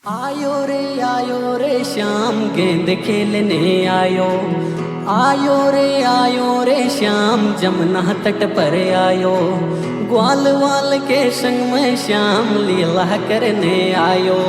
आयो रे श्याम गेंद खेलने आयो रे श्याम जमुना तट पर आयो। ग्वाल वाल के संग में श्याम लीला करने आयो।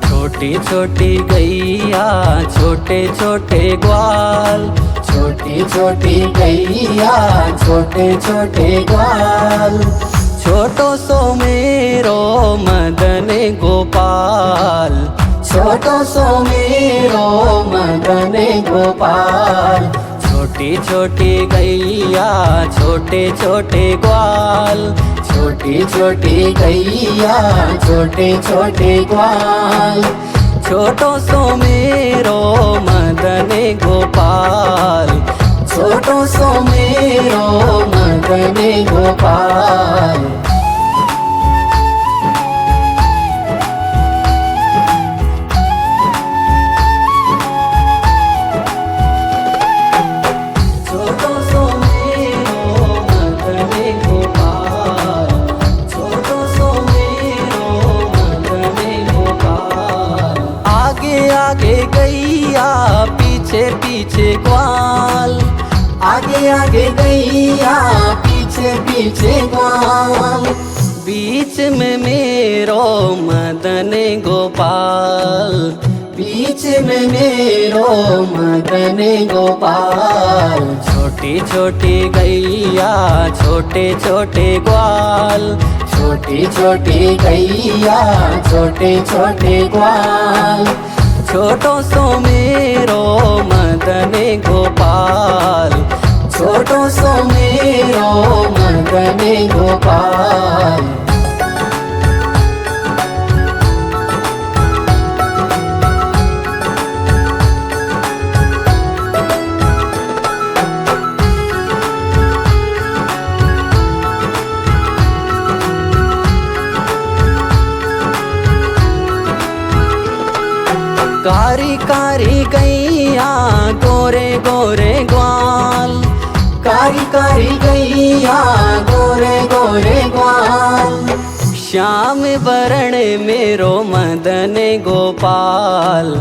छोटी छोटी गैया छोटे छोटे ग्वाल, छोटी छोटी गैया छोटे छोटे ग्वाल। छोटो सो मेरो मदन गोपाल, छोटो सो मेरो मदन गोपाल। छोटी छोटी गैया छोटे छोटे ग्वाल, छोटी छोटी गैया छोटे छोटे ग्वाल। छोटो सो मेरो मदन गोपाल, छोटो सो मेरो मदन गोपाल। आगे गैया पीछे पीछे ग्वाल, आगे आगे गैया पीछे पीछे ग्वाल। बीच में मेरो मदन गोपाल, बीच में मेरो मदन गोपाल। छोटी छोटी गैया छोटे छोटे ग्वाल, छोटी छोटी गैया छोटे छोटे ग्वाल। छोटो सो मेरो मदन गोपाल, छोटो सो मेरो मदन गोपाल। कारी कारी गैया गोरे गोरे ग्वाल, कारी कारी गैया गोरे गोरे ग्वाल। श्याम वरण मेरो मदन गोपाल,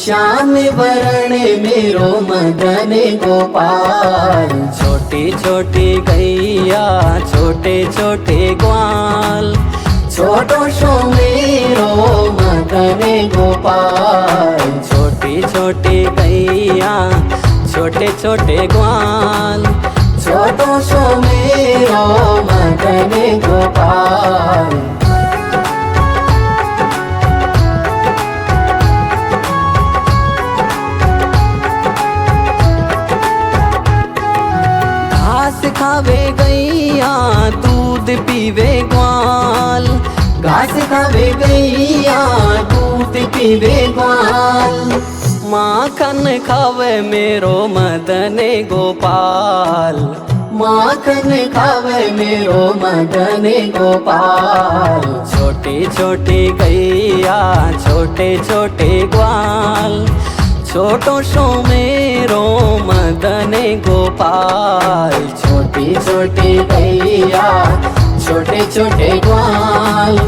श्याम वरण मेरो मदन गोपाल। छोटी छोटी गैया छोटे छोटे ग्वाल, छोटो सो मेरो मदन गोपाल। छोटी छोटी गैया छोटे छोटे ग्वाल, छोटो सो मेरो मदन गोपाल। घास खावे गैया दूध पीवे ग्वाल, घास खावे गैया दूध पीवे ग्वाल। माखन खावे मेरो मदन गोपाल, माखन खावे मेरो मदन गोपाल। छोटी छोटी गैया छोटे छोटे ग्वाल, छोटो सो मेरो मदन गोपाल। छोटी छोटी गैया छोटे छोटे ग्वाल,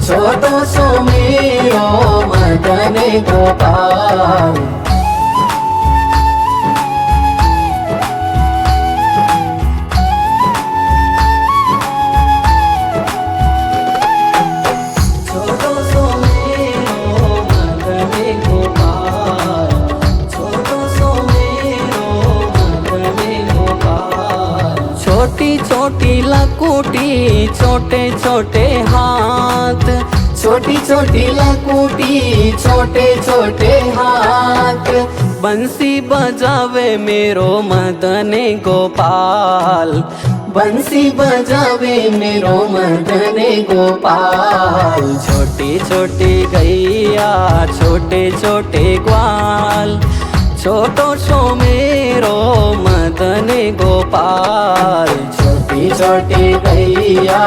छोटो सो मेरो मदन गोपाल। छोटी छोटी लकुटी छोटे छोटे हाथ, छोटी छोटी लकुटी छोटे छोटे हाथ। बंसी बजावे मेरो मदन गोपाल, बंसी बजावे मेरो मदन गोपाल। छोटी छोटी गैया छोटे छोटे ग्वाल, छोटो सो मेरो मदन गोपाल। छोटी छोटी गैया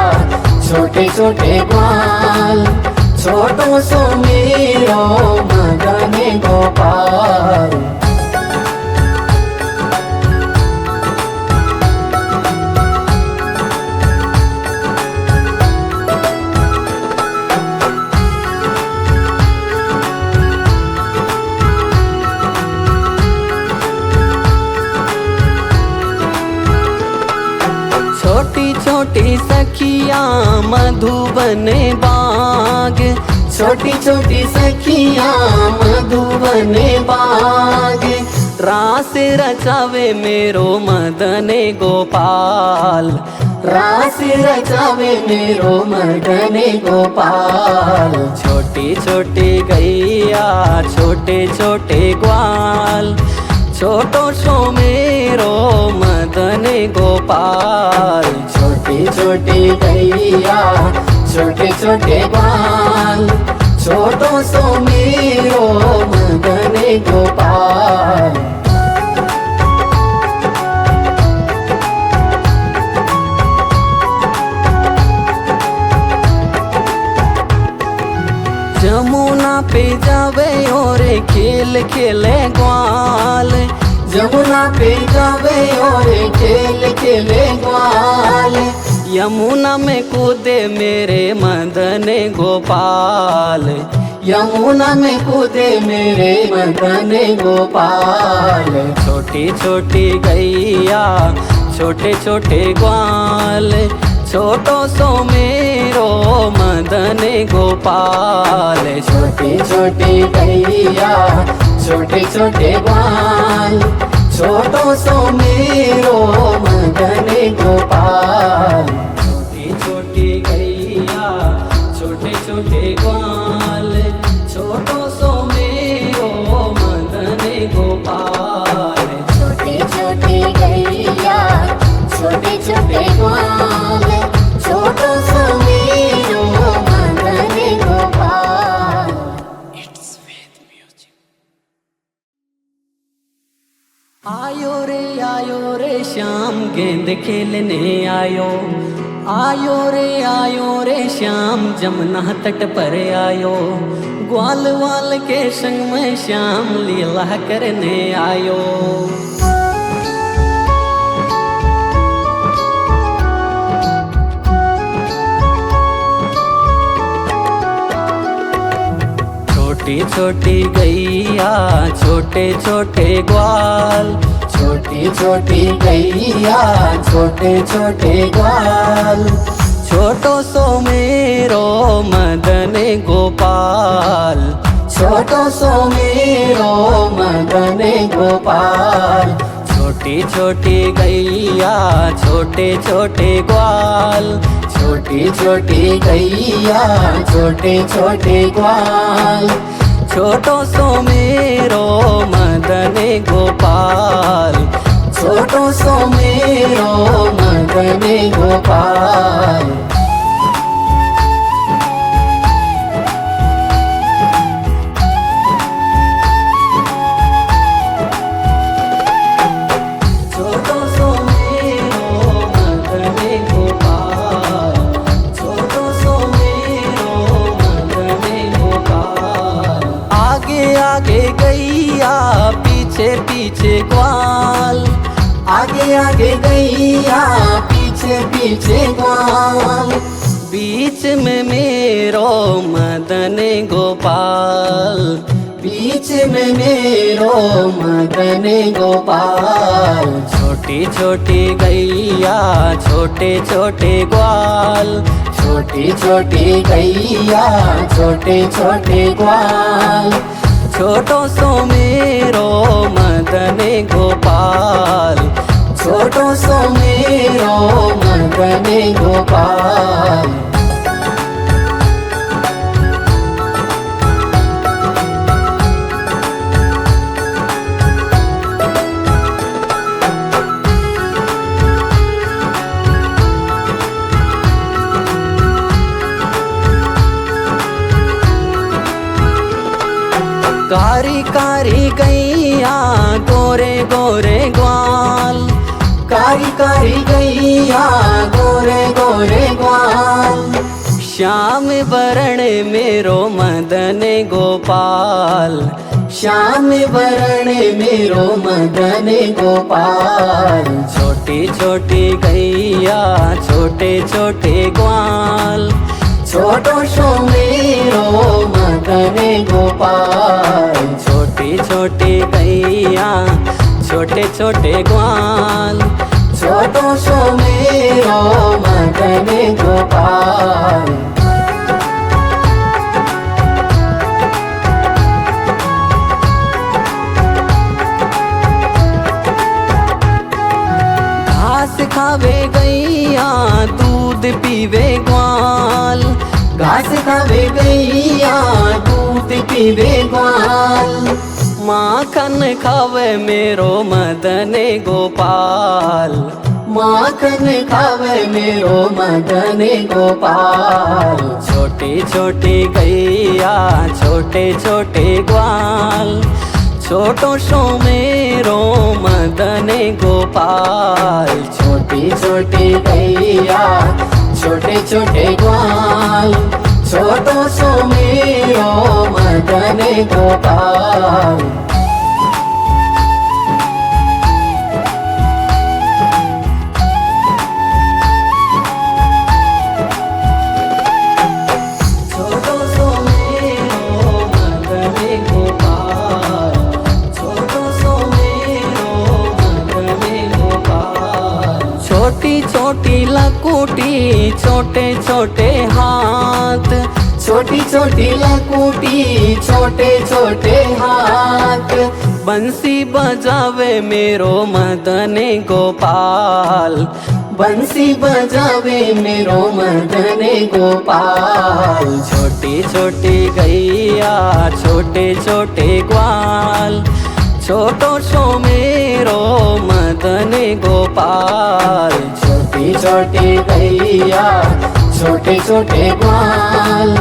छोटे छोटे ग्वाल, छोटो सो मेरो मदन गोपाल। छोटी सखियाँ मधुबन बाग, छोटी छोटी सखियाँ मधुबन बाग, रास रचावे मेरो मदन गोपाल, रास रचावे मेरो मदन गोपाल। छोटी छोटी गैया छोटे छोटे ग्वाल, छोटो सो मेरो मदन गोपाल। छोटी छोटी गैया छोटे छोटे ग्वाल, छोटो सो मेरो मदन गोपाल। जमुना पे जावे और खेल खेले ग्वाल, जमुना पे जावे और खेल खेले ग्वाल। यमुना में कूदे मेरे मदन गोपाल, यमुना में कूदे मेरे मदन गोपाल। छोटी छोटी गैया छोटे छोटे ग्वाल, छोटो सो मेरो मदन गोपाल। छोटी छोटी गैया छोटे छोटे ग्वाल, छोटो सो मेरो मदन गोपाल। छोटी छोटी गैया छोटे छोटे ग्वाल, छोटो सो मेरो मदन गोपाल। छोटी छोटी गैया छोटे छोटे ग्वाल, छोटो सो मेरो मदन गोपाल। आयो रे श्याम गेंद खेलने आयो, आयो रे श्याम जमुना तट पर आयो। ग्वाल वाल के संग में श्याम लीला करने आयो। छोटी छोटी गैया छोटे छोटे ग्वाल, छोटी छोटी गैया छोटे छोटे ग्वाल। छोटो सो मेरो मदन गोपाल, छोटो सो मेरो मदन गोपाल। छोटी छोटी गैया छोटे छोटे ग्वाल, छोटी छोटी गैया छोटे छोटे ग्वाल। छोटो सो मेरो मदन गोपाल, छोटो सो मेरो मदन गोपाल। छोटो सो मेरो मदन गोपाल, छोटो सो मेरो मदन गोपाल। आगे आगे गैया पीछे पीछे ग्वाल, आगे आगे गैया पीछे पीछे ग्वाल। बीच में मेरो मदन गोपाल, बीच में मेरो मदन गोपाल। छोटी छोटी गैया छोटे छोटे ग्वाल, छोटी छोटी गैया छोटे छोटे ग्वाल। छोटो सो मेरो मदन गोपाल, छोटो सो मेरो मदन गोपाल। कारी कारी गैया गोरे गोरे ग्वाल, कारी कारी गैया गोरे गोरे ग्वाल। श्याम वरण मेरो मदन गोपाल, श्याम वरण मेरो मदन गोपाल। छोटी छोटी गैया छोटे छोटे ग्वाल, छोटो सो मेरो मदन गोपाल। छोटी छोटी गैया छोटे छोटे ग्वाल, छोटो सो मेरो मदन गोपाल। घास खावे गैया दूध पीवे ग्वाल, घास खावे गैया दूध पीवे ग्वाल। माखन खावे मेरो मदन गोपाल, माखन खावे मेरो मदन गोपाल। छोटी छोटी गैया छोटे छोटे ग्वाल, छोटो सो मेरो मदन गोपाल। छोटी छोटी गैया छोटे छोटे ग्वाल, छोटो सो मेरो मदन गोपाल। छोटो सो मेरो मदन गोपाल, छोटो सो मेरो मदन गोपाल। छोटी छोटी लकुटी छोटे छोटे हाथ, छोटी छोटी लकुटी छोटे छोटे हाथ। बंसी बजावे मेरो मदन गोपाल, बंसी बजावे मेरो मदन गोपाल। छोटी छोटी गैया छोटे छोटे ग्वाल, छोटो सो मेरो मदन गोपाल। छोटी छोटी गैया छोटे छोटे ग्वाल,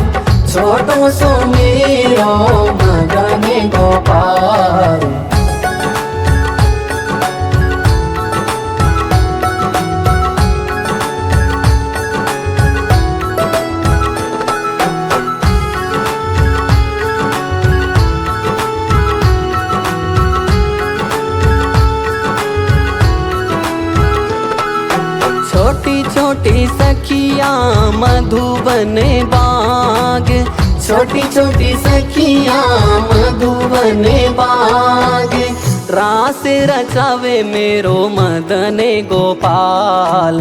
छोटो सो मेरो मदन गोपाल। छोटी छोटी सखियाँ मधुबन बाग, छोटी छोटी सखियाँ मधुबन बाग। रास रचावे मेरो मदन गोपाल,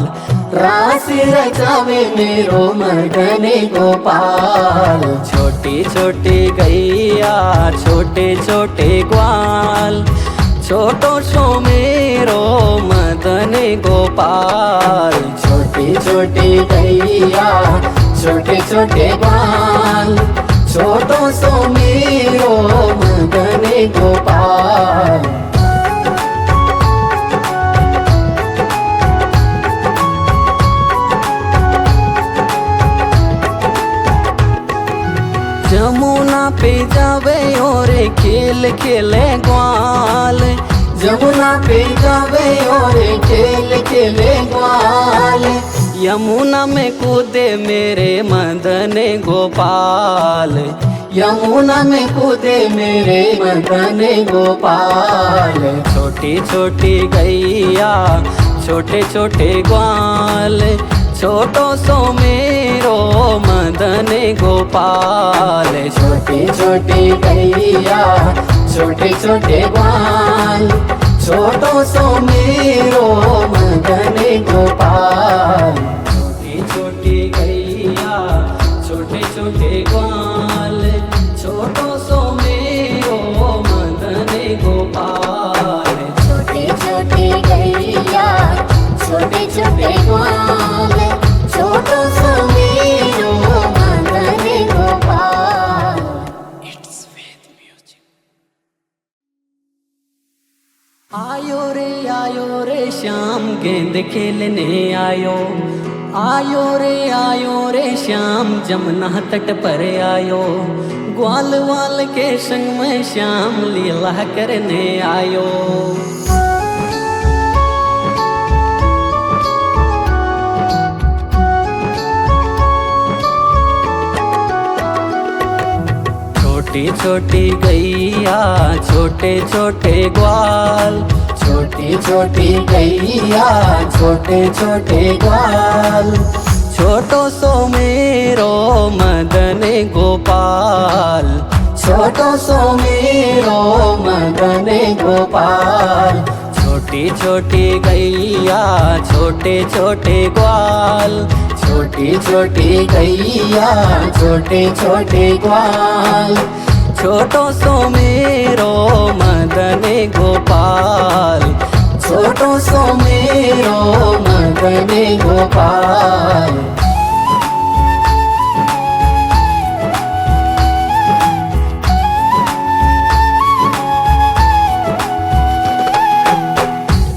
रास रचावे मेरो मदन गोपाल। छोटी छोटी गैया छोटे छोटे ग्वाल, छोटो सो मेरो मदन गोपाल। छोटी छोटी गैया छोटे छोटे ग्वाल, छोटो सो मेरो मदन गोपाल। जमुना पे जावे और खेल खेले ग्वाल, जमुना पे जावे और खेल खेले ग्वाल। यमुना में कूदे मेरे मदन गोपाल, यमुना में कूदे मेरे मदन गोपाल। छोटी छोटी गैया छोटे छोटे ग्वाल, छोटो सो मेरो मदन गोपाल। छोटी छोटी गैया छोटे छोटे ग्वाल, छोटो सो मेरो मदन गोपाल। छोटी छोटी गैया छोटे छोटे ग्वाल, छोटो सो मेरो मदन गोपाल। छोटी छोटी गैया छोटे छोटे ग्वाल, छोटो सो मेरो मदन गोपाल। आयो रे श्याम गेंद खेलने आयो, आयो रे श्याम जमुना तट पर आयो। ग्वाल वाल के संग में श्याम लीला करने आयो। छोटी छोटी गैया छोटे छोटे ग्वाल, छोटी छोटी गैया छोटे छोटे ग्वाल। छोटो सो मेरो मदन गोपाल, छोटो सो मेरो मदन गोपाल। छोटी छोटी छोटी गैया छोटे छोटे ग्वाल, छोटी छोटी गैया छोटे छोटे ग्वाल, छोटो सो मेरो मदन गोपाल, छोटो सो मेरो मदन गोपाल।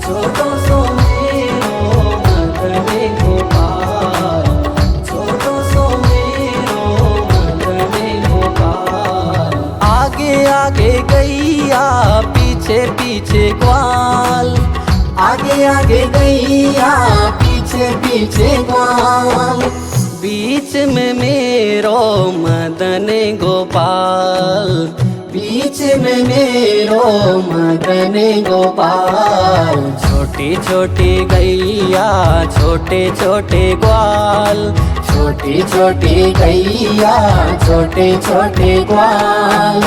छोटो सो मेरो मदन गोपाल, छोटो सो मेरो मदन गोपाल। आगे आगे गैया पीछे पीछे ग्वाल, आगे आगे गैया पीछे पीछे ग्वाल, बीच में मेरो मदन गोपाल, बीच में मेरो मदन गोपाल। छोटी छोटी गैया छोटे छोटे ग्वाल, छोटी छोटी गैया छोटे छोटे ग्वाल,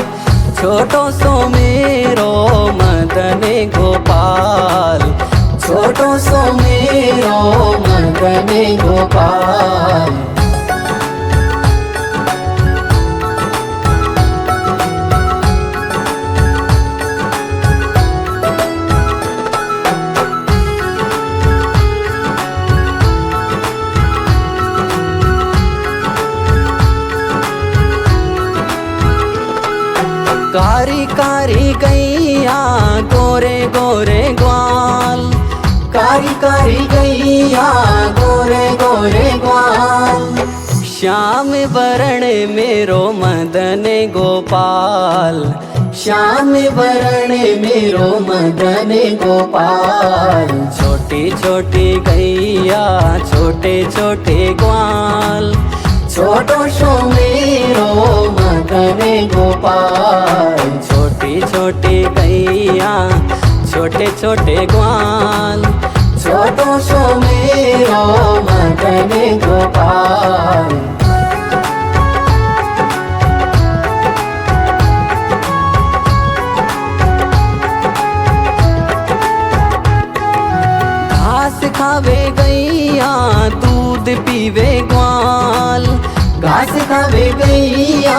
छोटो सो मेरो मदन गोपाल, छोटो सो मेरो मदन गोपाल। कारी कारी गैया गोरे गोरे ग्वाल, कारी कारी गैया गोरे गोरे ग्वाल, श्याम वरण मेरो मदन गोपाल, श्याम वरण मेरो मदन गोपाल। छोटी छोटी गैया छोटे छोटे ग्वाल, छोटो सो मेरो मदन गोपाल, छोटी छोटी गैया छोटे छोटे ग्वाल, छोटो सो मेरो मदन गोपाल। घास खावे गैया दूध पीवे ग्वाल, घास खावे गैया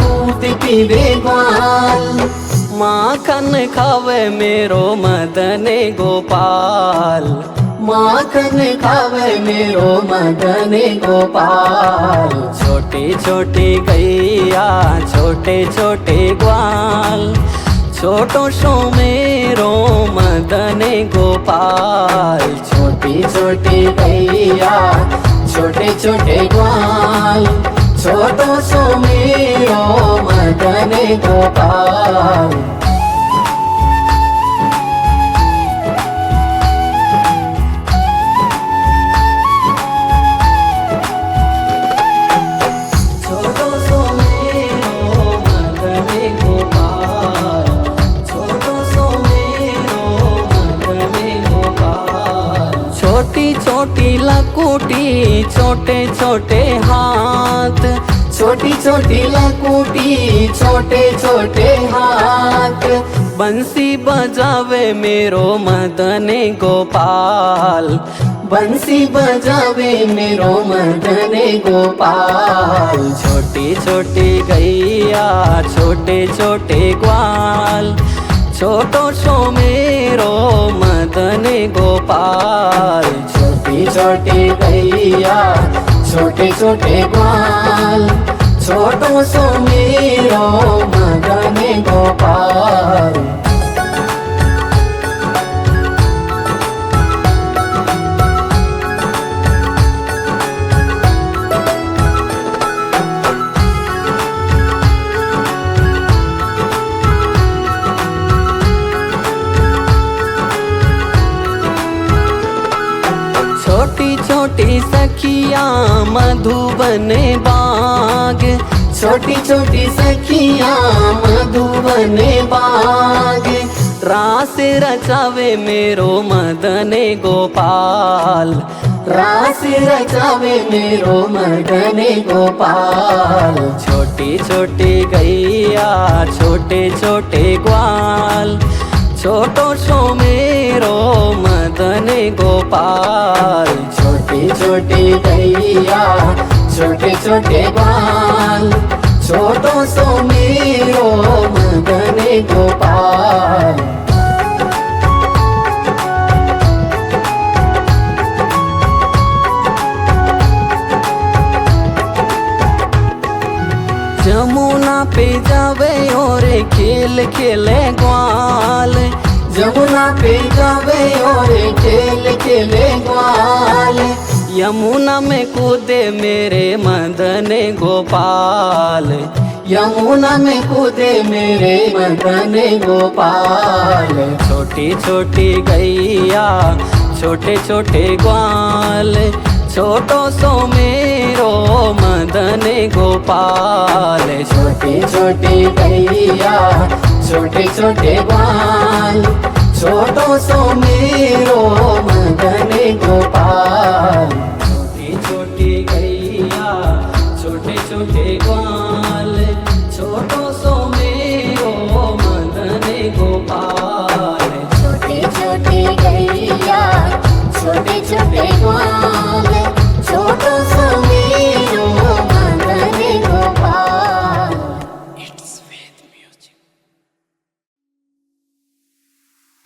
दूध पीवे ग्वाल, माखन खावे मेरो मदन गोपाल, माखन खावे मेरो मदन गोपाल। छोटी छोटी गैया छोटे छोटे ग्वाल, छोटो सो मेरो मदन गोपाल, छोटी छोटी गैया छोटे छोटे ग्वाल, छोटो सो मेरो मदन गोपाल। छोटो सो मेरो मदन गोपाल, छोटो सो मेरो मदन गोपाल। छोटी छोटी लकुटी छोटे छोटे हाथ, छोटी छोटी लकुटी छोटे छोटे हाथ, बंसी बजावे मेरो मदन गोपाल, बंसी बजावे मेरो मदन गोपाल। छोटी छोटी गैया छोटे छोटे ग्वाल, छोटो सो मेरो मदन गोपाल, छोटी छोटी गैया छोटे छोटे ग्वाल, छोटो सो मेरो मदन गोपाल। छोटी छोटी सखिया मधुबन बाग, छोटी छोटी सखिया मधुबन बाग, रास रचावे मेरो मदन गोपाल, रास रचावे मेरो मदन गोपाल। छोटी छोटी गैया छोटे छोटे ग्वाल, छोटो सो मेरो गोपाल। छोटी छोटी गैया छोटे छोटे ग्वाल, छोटो सो मेरो मदन गोपाल। जमुना पे जावे और खेल खेले ग्वाल, जमुना पे जावे और खेल खेले ग्वाल। यमुना में कूदे मेरे मदन गोपाल। यमुना में कूदे मेरे मदन गोपाल। छोटी छोटी गैया छोटे छोटे ग्वाल, छोटो सो मेरो मदन गोपाल। छोटी छोटी गैया छोटे छोटे ग्वाल, छोटो सो मेरो मदन गोपाल। छोटी छोटी गैया छोटे छोटे ग्वाल, छोटो सो मेरो मदन गोपाल। छोटी छोटी गैया छोटे छोटे ग्वाल, छोटो सो मेरो मदन गोपाल।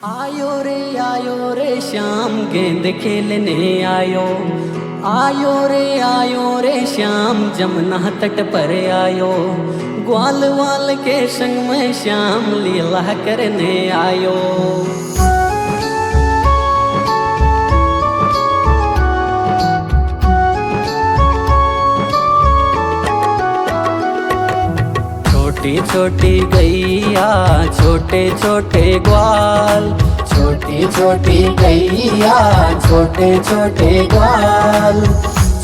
आयो रे श्याम गेंद खेलने आयो। आयो रे श्याम जमुना तट पर आयो। ग्वाल वाल के संग में श्याम लीला करने आयो। छोटी छोटी गैया छोटे छोटे ग्वाल, छोटी छोटी गैया छोटे छोटे ग्वाल।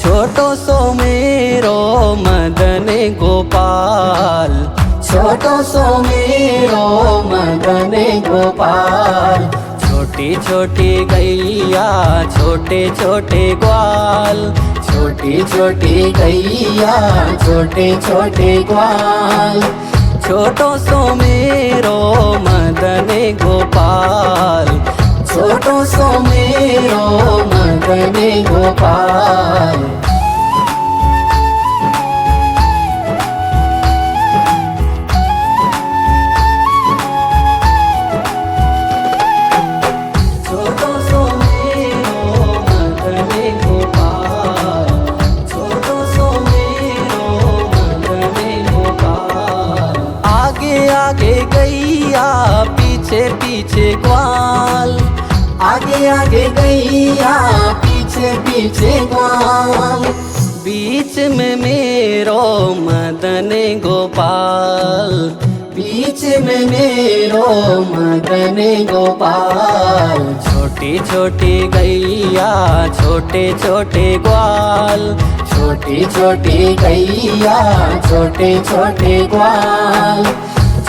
छोटो सो मेरो मदन गोपाल। छोटो सो मेरो मदन गोपाल। छोटी छोटी गैया छोटे छोटे ग्वाल, छोटी छोटी गैया छोटे छोटे ग्वाल। छोटो सो मेरो मदन गोपाल। छोटो सो मेरो मदन गोपाल। छोटो सो मेरो मदन गोपाल। छोटो सो मेरो मदन गोपाल। आगे आगे गैया पीछे पीछे ग्वाल। आगे आगे गैया पीछे पीछे ग्वाल। बीच में मेरो मदन गोपाल। बीच में मेरो मदन गोपाल। छोटी छोटी गैया छोटे छोटे ग्वाल। छोटी छोटी गैया छोटे छोटे ग्वाल।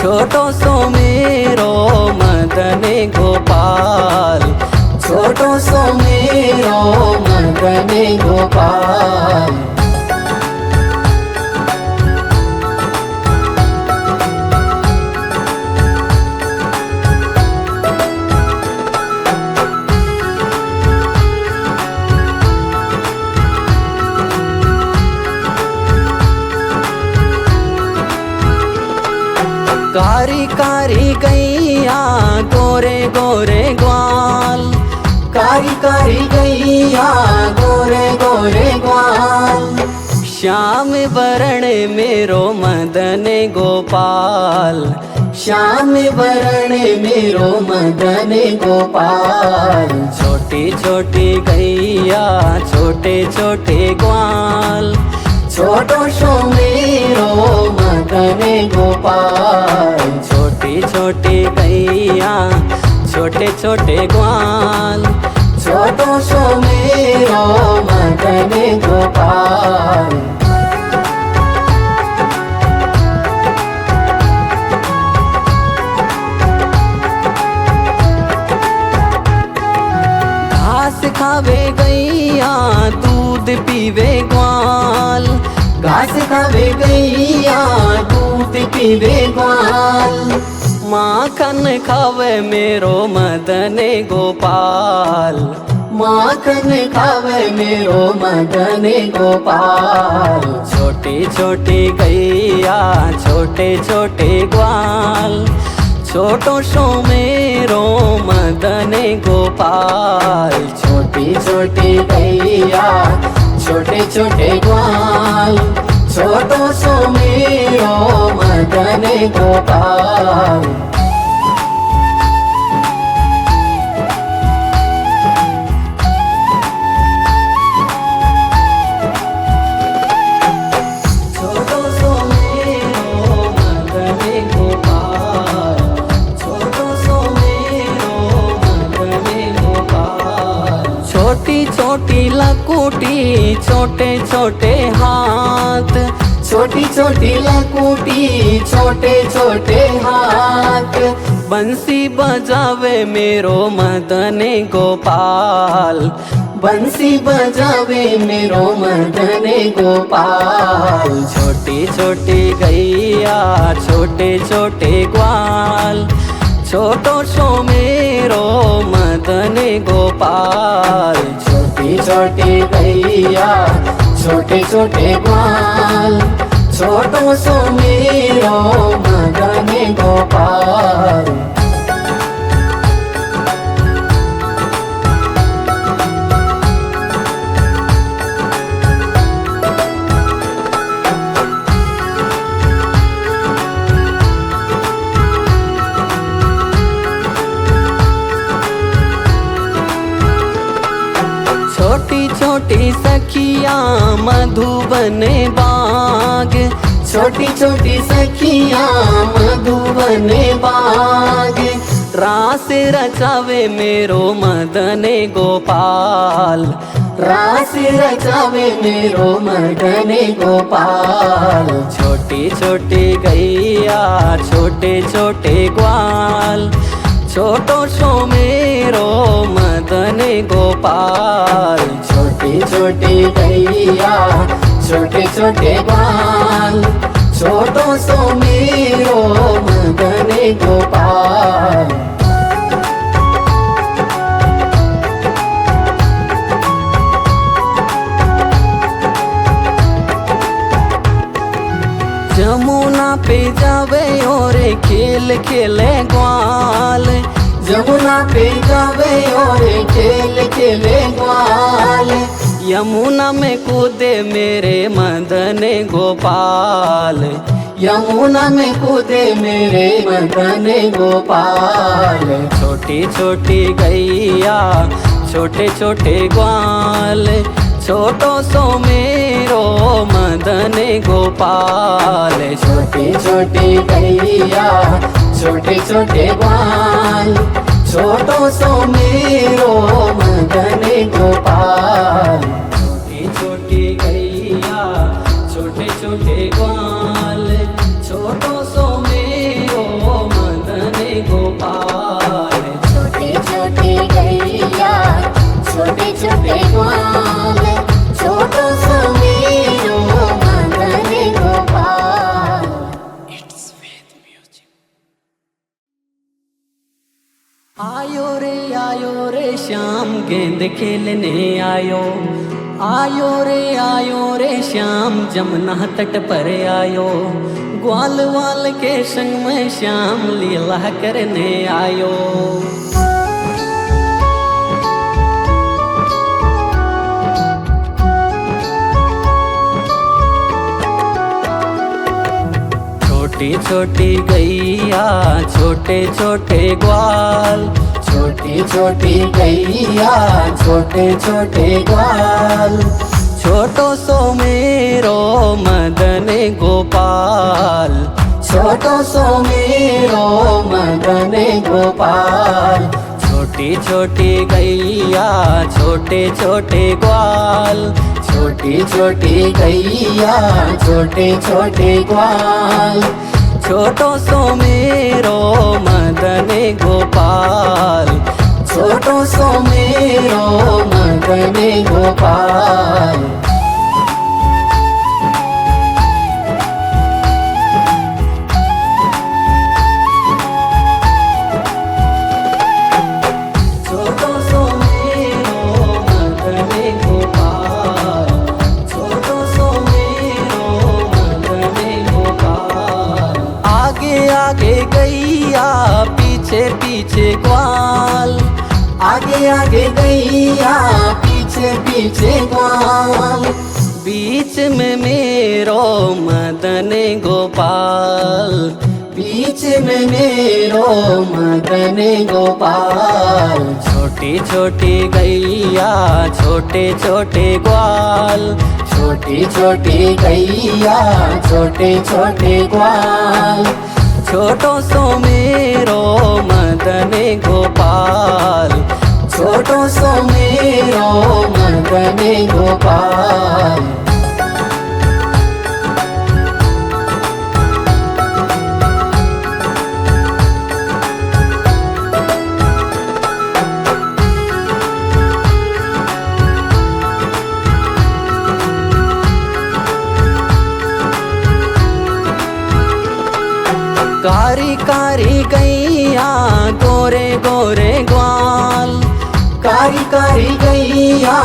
छोटो सो मेरो मदन गोपाल। छोटो सो मेरो मदन गोपाल। कारी कारी गैया गोरे गोरे ग्वाल। कारी कारी गैया गोरे गोरे ग्वाल। श्याम वरण मेरो मदन गोपाल। श्याम वरण मेरो मदन गोपाल। छोटी छोटी गैया छोटे छोटे ग्वाल। छोटो सो मेरो मदन गोपाल। छोटी छोटी गैया छोटे छोटे ग्वाल। छोटो सो मेरो मदन गोपाल। घास खावे गैया दूध पीवे ग्वाल। घास खावे गैया दूध पीवे ग्वाल। माखन खावे मेरो मदन गोपाल। माखन खावे मेरो मदन गोपाल। छोटी छोटी गैया छोटे छोटे ग्वाल, छोटो सो मेरो मदन गोपाल। छोटी छोटी गैया छोटे छोटे ग्वाल, छोटो सो मेरो मदन गोपाल। छोटो सो मेरो मदन गोपाल, छोटो सो मेरो मदन गोपाल। छोटी छोटी लकुटी छोटे छोटे हाथ, छोटी छोटी लकुटी छोटे छोटे हाथ, बंसी बजावे मेरो मदन गोपाल। बंसी बजावे मेरो मदन गोपाल। छोटी छोटी गैया छोटे छोटे ग्वाल, छोटो सो मेरो मदन गोपाल। छोटी छोटी गैया छोटे छोटे ग्वाल, छोटो सो मेरो मदन गोपाल। छोटी छोटी सखियाँ मधुबन बाग, छोटी छोटी सखियाँ मधुबन बाग, रास रचावे मेरो मदन गोपाल। रास रचावे मेरो मदन गोपाल। छोटी छोटी गैया छोटे छोटे ग्वाल, छोटो सो मेरो मदन गोपाल। छोटी छोटी गैया छोटे छोटे ग्वाल, छोटो सो मेरो मदन गोपाल। जमुना पे जावे और खेल खेले ग्वाल, जमुना पे जावे और खेल खेले ग्वाल। यमुना में कूदे मेरे मदन गोपाल। यमुना में कूदे मेरे मदन गोपाल। छोटी छोटी गैया छोटे छोटे ग्वाल, छोटो सो मेरो मदन गोपाल। छोटी छोटी गैया छोटे छोटे ग्वाल, छोटो सो मेरो मदन गोपाल। छोटी छोटी गैया छोटे छोटे ग्वाल, छोटो सो मेरो मदन गोपाल। छोटी छोटी गैया छोटे छोटे ग्वाल, छोटो सो मेरो मदन गोपाल। आयो रे श्याम गेंद खेलने आयो। आयो रे श्याम जमुना तट पर आयो। ग्वाल वाल के संग में श्याम लीला करने आयो। छोटी छोटी गैया छोटे छोटे ग्वाल, छोटी छोटी गैया छोटे छोटे ग्वाल, छोटो सो मेरो मदन गोपाल। छोटो सो मेरो मदन गोपाल। छोटी छोटी गैया छोटे छोटे ग्वाल, छोटी छोटी गैया छोटे छोटे ग्वाल, छोटो सो मेरो मदन गोपाल। छोटो सो मेरो मदन गोपाल। छोटो सो मेरो आगे आगे गैया पीछे पीछे ग्वाल। बीच में मेरो मदन गोपाल, बीच में मेरो मदन गोपाल। छोटी छोटी गैया छोटे छोटे ग्वाल, छोटी छोटी गैया छोटे छोटे ग्वाल। छोटो सो मेरो मदन गोपाल, छोटो सो मेरो मदन गोपाल। कारी कारी गैया गोरे गोरे ग्वाल, कारी कारी गैया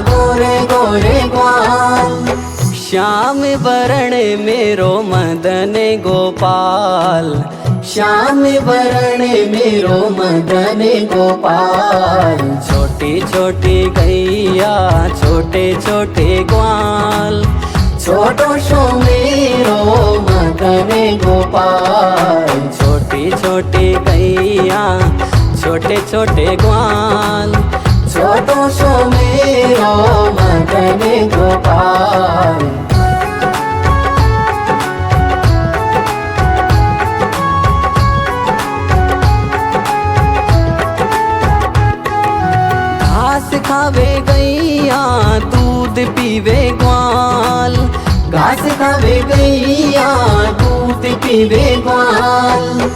गोरे गोरे ग्वाल। श्याम वरण मेरो मदन गोपाल, श्याम वरण मेरो मदन गोपाल। छोटी छोटी गैया छोटे छोटे ग्वाल, छोटो सो मेरो मदन गोपाल। छोटी छोटी गैया छोटे छोटे ग्वाल। छोटो सो मेरो मदन गोपाल। घास खावे गैया दूध पीवे ग्वाल, घास खावे गैया दूध पीवे ग्वाल।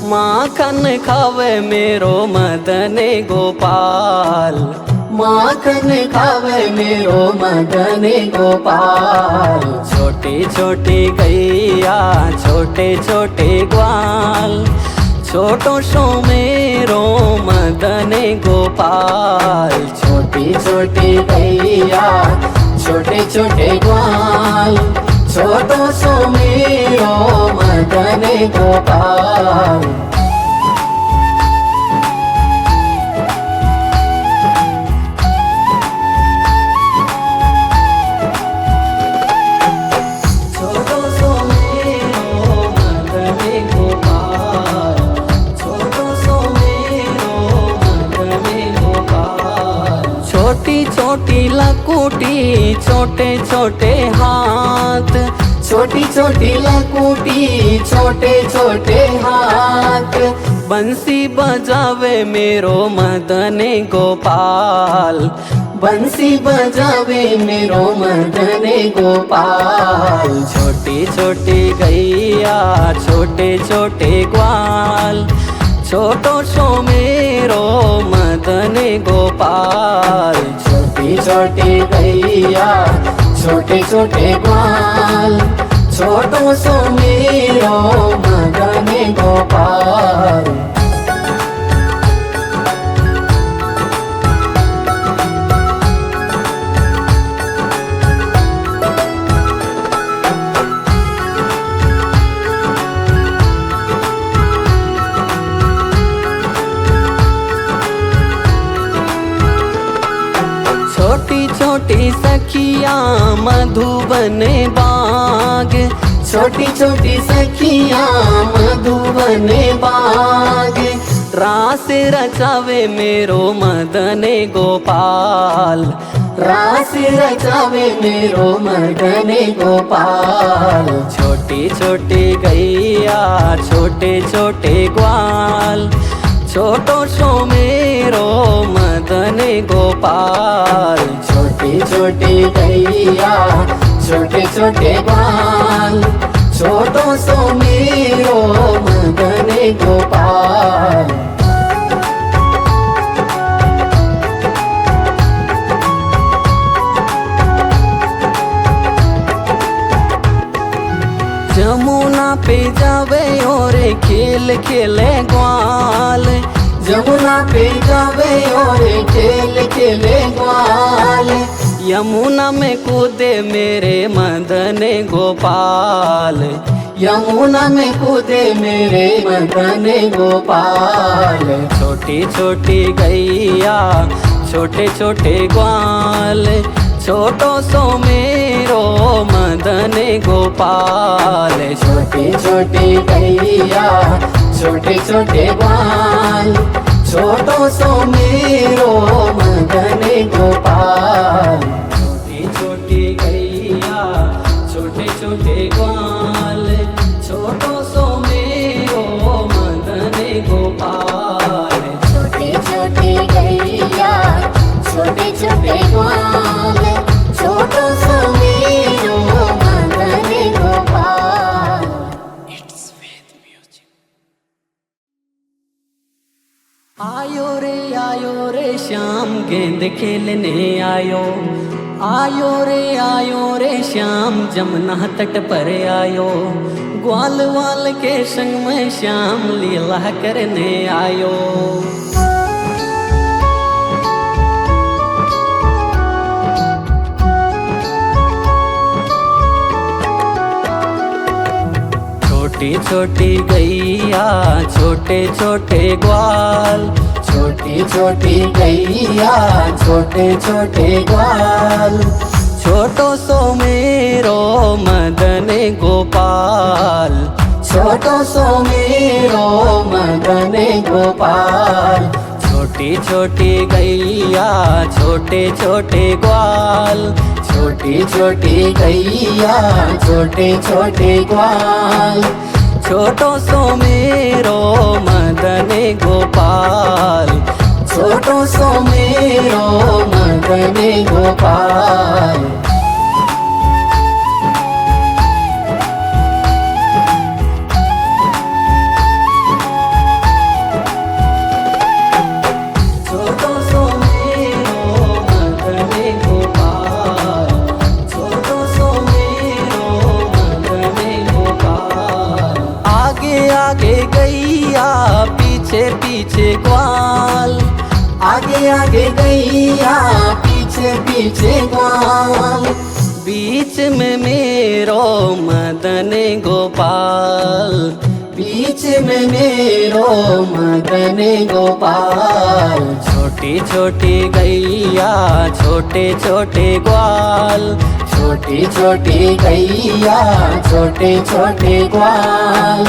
माखन खावे मेरो मदन गोपाल, माखन खावे मेरो मदन गोपाल। छोटी छोटी गैया छोटे छोटे ग्वाल। छोटो सो मेरो मदन गोपाल, छोटी छोटी गैया छोटे छोटे ग्वाल। छोटो सो मेरो मदन गोपाल। छोटो सो मेरो मदन गोपाल। छोटो सो मेरो मदन गोपाल। छोटी छोटी लकुटी छोटे छोटे हाथ, छोटी छोटी लकुटी छोटे छोटे हाथ। बंसी बजावे मेरो मदन गोपाल, बंसी बजावे मेरो मदन गोपाल। छोटी छोटी गैया छोटे छोटे ग्वाल। छोटो सो मेरो मदन गोपाल, छोटी छोटी गैया छोटे छोटे ग्वाल। छोटो सो मेरो मदन गोपाल। छोटी छोटी सखिया मधुबन बाग, छोटी छोटी सखिया मधुबन बाग। रास रचावे मेरो मदन गोपाल, रास रचावे मेरो मदन गोपाल। छोटी छोटी गैया छोटे छोटे ग्वाल। छोटो सो मेरो मदन गोपाल, छोटी छोटी गैया छोटे छोटे ग्वाल। छोटो सो मेरो मदन गोपाल। जमुना पे जावे और खेल खेले ग्वाल, जमुना पे जावे और खेल खेले ग्वाल। यमुना में कूदे मेरे मदन गोपाल, यमुना में कूदे मेरे मदन गोपाल। छोटी छोटी गैया छोटे छोटे ग्वाल, छोटो सो मेरो मदन गोपाल। छोटी छोटी गैया छोटे छोटे ग्वाल, छोटो सो मेरो मदन गोपाल। छोटी छोटी गैया छोटे छोटे ग्वाल, छोटो सो मेरो मदन गोपाल। छोटी छोटी गैया छोटे छोटे ग्वाल, छोटो सो मेरो मदन गोपाल। आयो रे श्याम गेंद खेलने आयो। आयो रे श्याम जमुना तट पर आयो। ग्वाल वाल के संग में श्याम लीला करने आयो। छोटी छोटी गैया छोटे छोटे ग्वाल, छोटी छोटी गैया छोटे छोटे ग्वाल, छोटो सो मेरो मदन गोपाल। छोटो सो मेरो मदन गोपाल। छोटी छोटी गैया छोटे छोटे ग्वाल, छोटी छोटी गैया छोटे छोटे ग्वाल, छोटो सो मेरो मदन गोपाल। छोटो सो मेरो मदन गोपाल। छोटो सो मेरो मदन गोपाल, छोटो सो मेरो मदन गोपाल। आगे आगे गैया पीछे पीछे ग्वाल, आगे आगे गैया पीछे पीछे ग्वाल, बीच में मेरो मदन गोपाल। बीच में मेरो मदन गोपाल। छोटी छोटी गैया छोटे छोटे ग्वाल, छोटी छोटी गैया छोटे छोटे ग्वाल,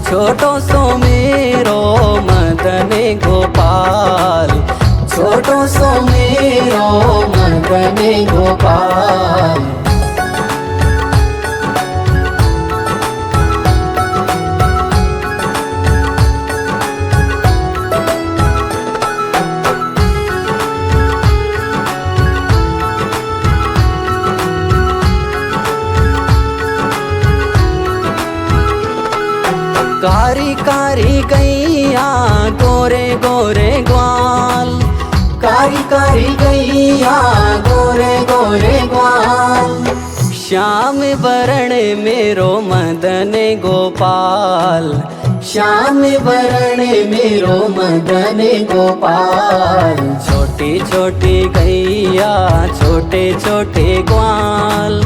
छोटो सो मेरो मदन गोपाल। छोटो सो मेरो मदन गोपाल। कारी कारी गैया गोरे गोरे ग्वाल, कारी कारी गैया गोरे गोरे ग्वाल, श्याम वरण मेरो मदन गोपाल। श्याम वरण मेरो मदन गोपाल। छोटी छोटी गैया छोटे छोटे ग्वाल,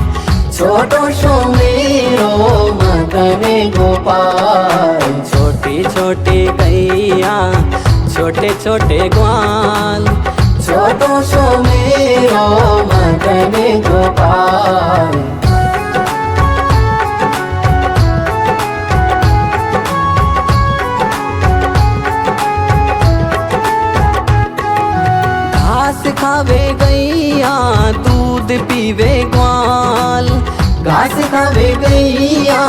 छोटो सो मेरो मदन गोपाल। छोटी छोटी गैया छोटे छोटे ग्वाल, छोटो सो मेरो मदन गोपाल। घास खावे गैया दूध पीवे ग्वाल, घास खावे गैया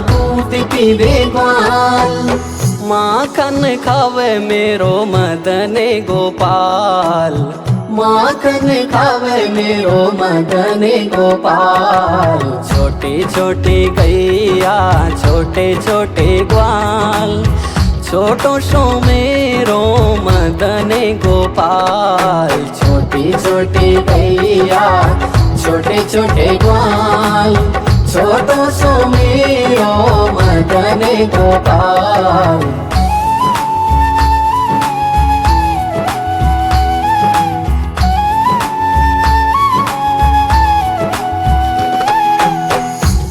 दूध पीवे ग्वाल, माखन खावे मेरो मदन गोपाल। माखन खावे मेरो मदन गोपाल। छोटी छोटी गैया छोटे छोटे ग्वाल, छोटो सो मेरो मदन गोपाल। छोटी छोटी गैया छोटे छोटे ग्वाल, छोटो सो मेरो मदन गोपाल।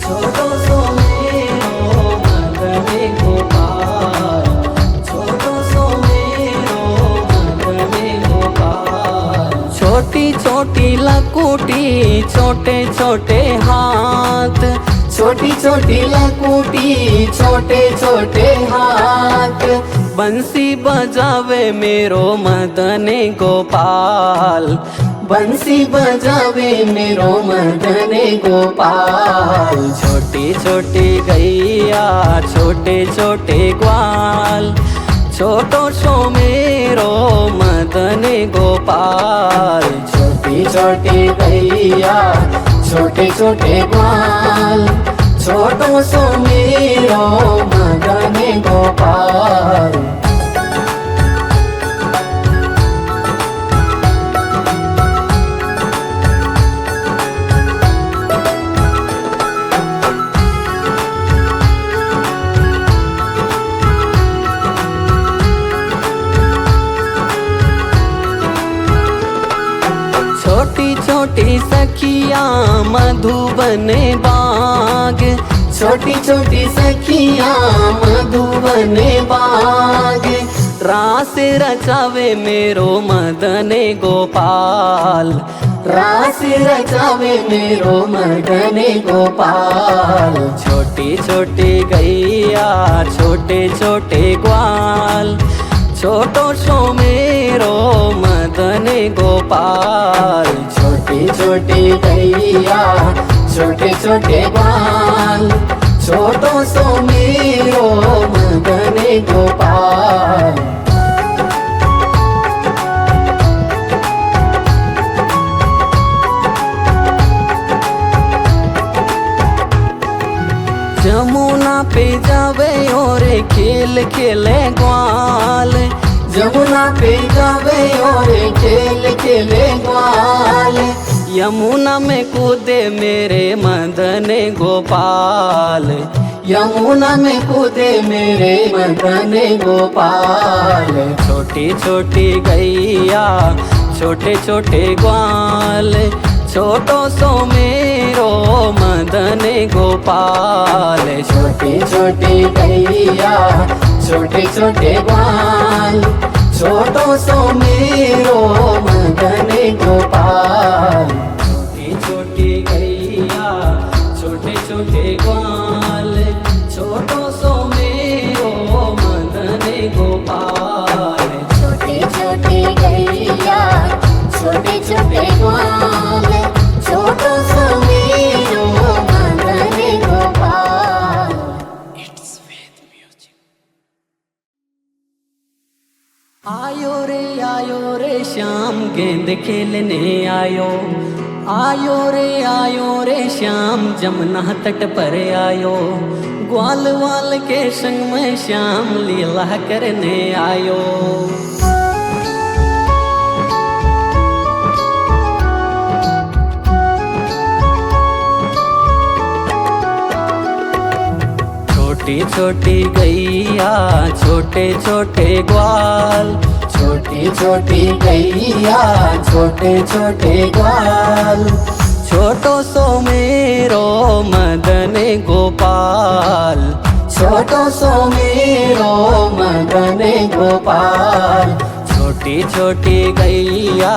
छोटो सो मेरो छोटी छोटी लकुटी छोटे छोटे हाथ, छोटी छोटी लकुटी छोटे छोटे हाथ, बंसी बजावे मेरो मदन गोपाल, बंसी बजावे मेरो मदन गोपाल। छोटी छोटी गैया छोटे छोटे ग्वाल, छोटो सो मेरो मदन गोपाल। छोटी छोटी गैया छोटे छोटे ग्वाल, छोटो सो मेरो मदन गोपाल। छोटी छोटी सखियाँ मधुबन बाग, छोटी छोटी सखियाँ मधुबन बाग, रास रचावे मेरो मदन गोपाल, रास रचावे मेरो मदन गोपाल। छोटी छोटी गैया छोटे छोटे ग्वाल, छोटो सो मेरो मदन गोपाल। छोटी छोटी गैया छोटे छोटे ग्वाल, छोटो सो मेरो मदन गोपाल। जमुना पे जावे और खेल खेले ग्वाल, जमुना पे जावे और खेल खेले ग्वाल, यमुना में कूदे मेरे मदन गोपाल, यमुना में कूदे मेरे मदन गोपाल। छोटी छोटी गैया छोटे छोटे ग्वाल, छोटो सो मेरो मदन गोपाल। छोटी छोटी गैया छोटे छोटे ग्वाल, छोटो सो मेरो मदन गोपाल। छोटी छोटी गैया छोटे छोटे ग्वाल, छोटो सो मेरो मदन गोपाल। छोटी छोटी गैया छोटे छोटे ग्वाल, छोटो सो मेरो मदन गोपाल। आयो रे श्याम गेंद खेलने आयो, आयो रे श्याम जमुना तट पर आयो, ग्वाल वाल के संग में श्याम लीला करने आयो। छोटी छोटी गैया छोटे छोटे ग्वाल, छोटी छोटी गैया छोटे छोटे ग्वाल, छोटो सो मेरो मदन गोपाल, छोटो सो मेरो मदन गोपाल। छोटी छोटी गैया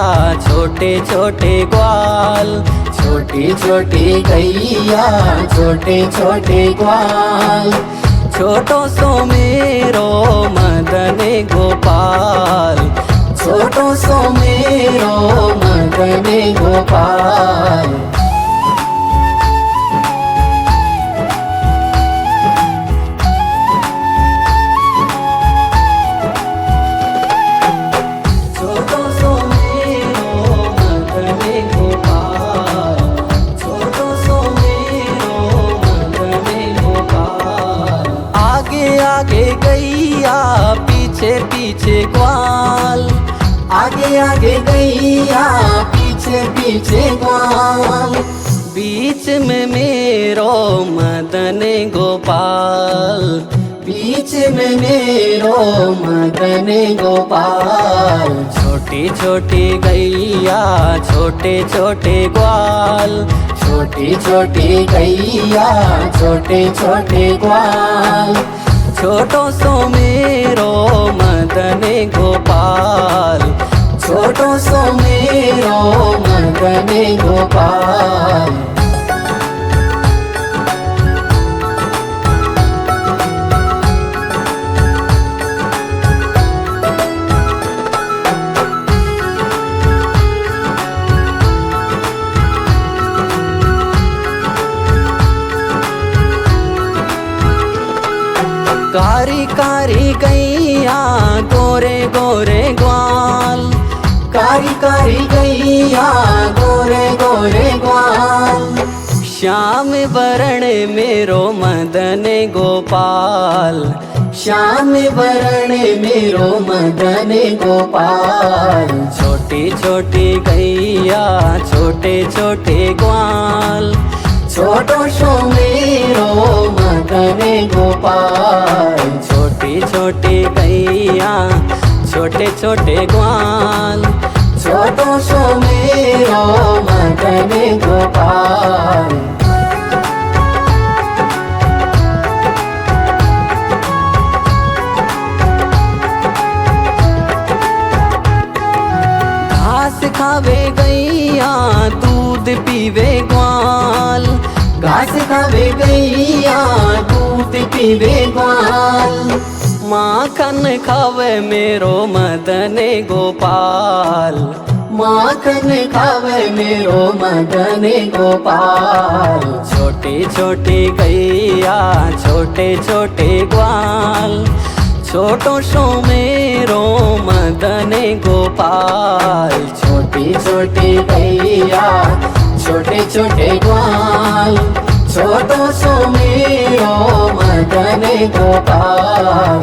छोटे छोटे ग्वाल, छोटी छोटी गैया छोटे छोटे ग्वाल, छोटो सो मेरो मदन गोपाल, छोटो सो मेरो मदन गोपाल। छोटो सो मेरो मदन गोपाल, छोटो सो मेरो मदन गोपाल। आगे आगे गैया पीछे पीछे ग्वाल, आगे आगे गैया पीछे पीछे ग्वाल, बीच में मेरो मदन गोपाल, बीच में मेरो मदन गोपाल। छोटी छोटी गैया छोटे छोटे ग्वाल, छोटी छोटी गैया छोटे छोटे ग्वाल, छोटो सो मेरो मदन गोपाल, छोटो सो मेरो मेरो मदन गोपाल। कारी कारी गैया गोरे गोरे ग्वाल, कारी कारी गैया गोरे गोरे ग्वाल। श्याम वरण मेरो मदन गोपाल, श्याम वरण मेरो मदन गोपाल। छोटी छोटी गैया छोटे छोटे ग्वाल, छोटो सो मेरो मदन गोपाल। छोटी छोटी गैया छोटे छोटे ग्वाल, छोटो सो मेरो मदन गोपाल। घास खावे गैया दूध पीवे ग्वाल, घास खावे गैया दूध पीवे ग्वाल। माखन खावे मेरो मदन गोपाल, माखन खावे मेरो मदन गोपाल। छोटी छोटी गैया छोटे छोटे ग्वाल, छोटो सो मेरो मदन गोपाल। छोटी छोटी गैया छोटे छोटे ग्वाल, छोटो सो मेरो मदन गोपाल।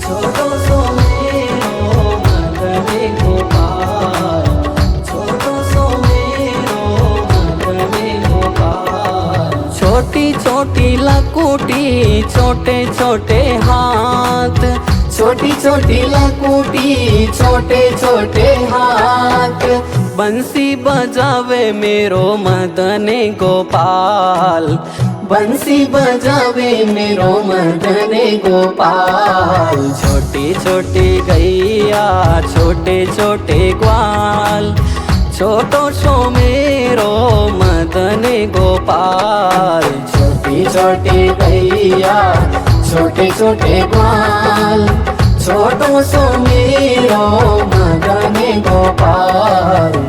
छोटो सो मेरो मदन गोपाल, छोटो सो मेरो मदन गोपाल। छोटी छोटी लकुटी छोटे छोटे हाथ, छोटी छोटी लकुटी छोटे छोटे हाथ। बंसी बजावे मेरो मदन गोपाल, बंसी बजावे मेरो मदन गोपाल। छोटी छोटी गैया छोटे छोटे ग्वाल, छोटो सो मेरो मदन गोपाल। छोटी छोटी गैया छोटे छोटे ग्वाल, छोटो सो मेरो मदन गोपाल।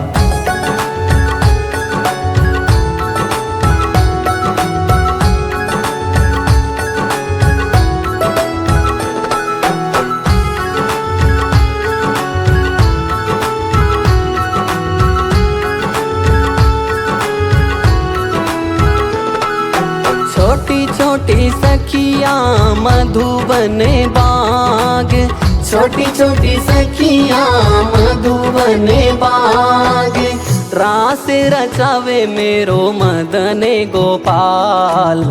छोटी छोटी सखिया मधुबन बाग, छोटी छोटी सखिया मधुबन बाग। रास रचावे मेरो मदन गोपाल,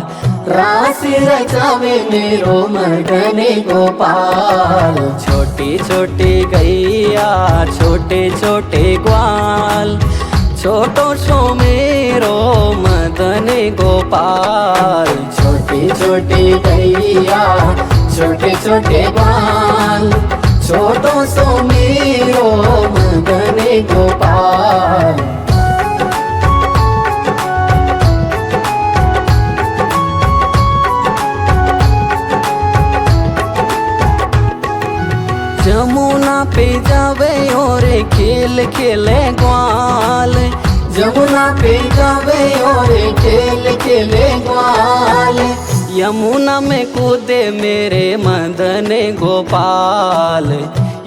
रास रचावे मेरो मदन गोपाल। छोटी छोटी गैया छोटे छोटे ग्वाल, छोटो सो मेरो मदन गोपाल। छोटी छोटी गैया छोटे छोटे ग्वाल, छोटो सो मेरो मदन गोपाल। जमुना पे जावे और खेल खेले ग्वाल, जमुना पे जावे और खेल खेले ग्वाल। यमुना में कूदे मेरे मदन गोपाल,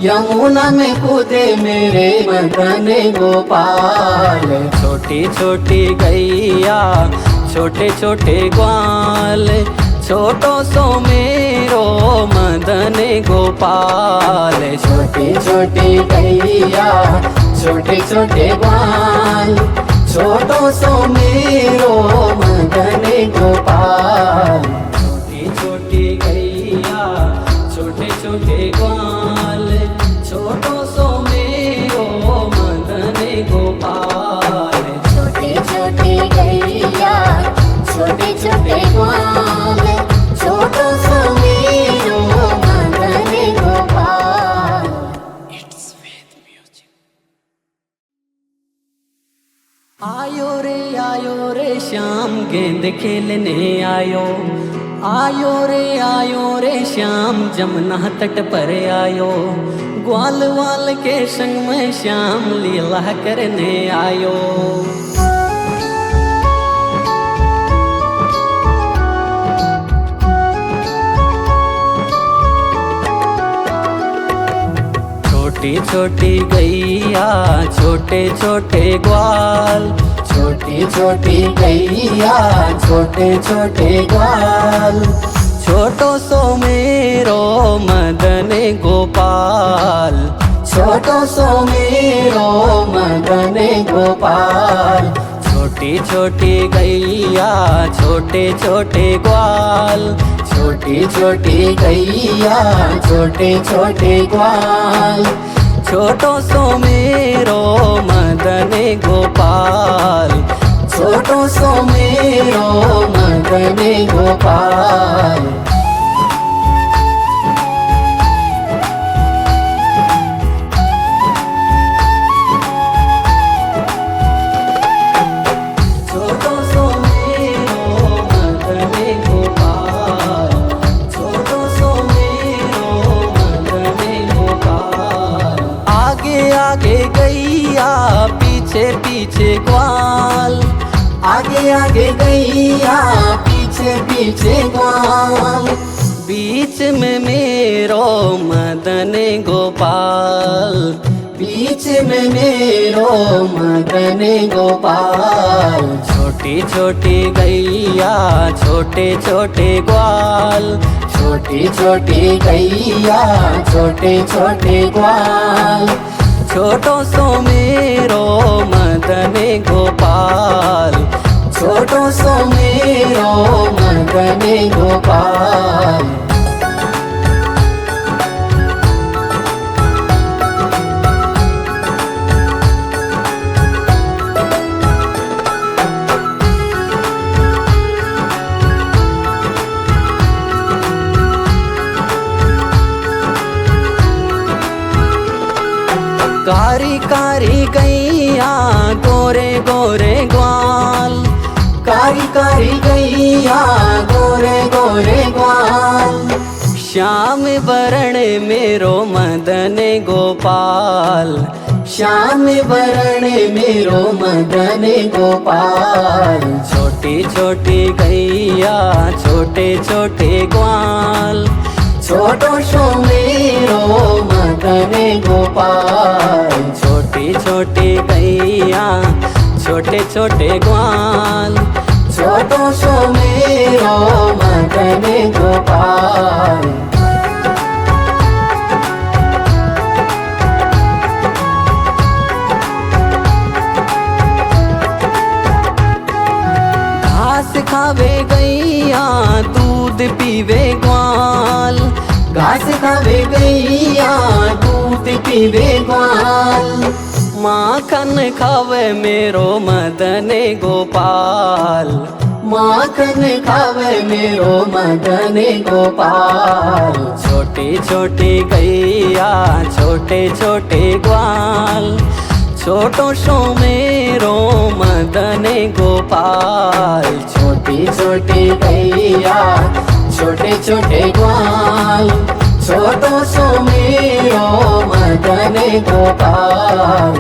यमुना में कूदे मेरे मदन गोपाल। छोटी छोटी गैया छोटे छोटे ग्वाल, छोटो सो मेरो मदन गोपाल। छोटी छोटी गैया छोटे छोटे ग्वाल, छोटो सो मेरो मदन गोपाल। छोटी छोटी गैया छोटे छोटे ग्वाल, छोटो सो मेरो मदन गोपाल। छोटी छोटी गैया छोटे छोटे ग्वाल छोटो सो मेरो मदन गोपाल। आयो रे श्याम गेंद खेलने आयो रे श्याम जमुना तट पर आयो, ग्वाल वाल के संग में श्याम लीला करने आयो। छोटी छोटी गैया छोटे छोटे ग्वाल, छोटी छोटी गैया छोटे छोटे ग्वाल, छोटो सो मेरो मदन गोपाल, छोटो सो मेरो मदन गोपाल। छोटी छोटी गैया छोटे छोटे ग्वाल, छोटी छोटी गैया छोटे छोटे ग्वाल, छोटो सो मेरो मदन गोपाल, छोटो सो मेरो मदन गोपाल। छोटो सो मेरो मदन गोपाल, छोटो सो मेरो मदन गोपाल। आगे आगे गैया पीछे पीछे ग्वाल, आगे आगे गैया पीछे पीछे ग्वाल, बीच में मेरो मदन गोपाल, बीच में मेरो मदन गोपाल। छोटी छोटी गैया छोटे छोटे ग्वाल, छोटी छोटी गैया छोटे छोटे ग्वाल, छोटो सो मेरो मदन गोपाल, छोटो सो मेरो मदन गोपाल। कारी कारी गैया गोरे गोरे ग्वाल, कारी कारी गैया गोरे गोरे ग्वाल, श्याम वरण मेरो मदन गोपाल, श्याम वरण मेरो मदन गोपाल। छोटी छोटी गैया छोटे छोटे ग्वाल, छोटो सो मेरो मदन गोपाल, छोटी छोटी गैया छोटे छोटे ग्वाल, छोटो सो मेरो मदन गोपाल। घास खावे गैया दूध पीवे ग्वाल, घास खावे गैया दूध पीवे ग्वाल, माखन खावे मेरो मदन गोपाल, माखन खावे मेरो मदन गोपाल। छोटी छोटी गैया छोटे छोटे ग्वाल, छोटो सो मेरो मदन गोपाल। छोटी छोटी गैया छोटे छोटे ग्वाल, छोटो सो मेरो मदन गोपाल।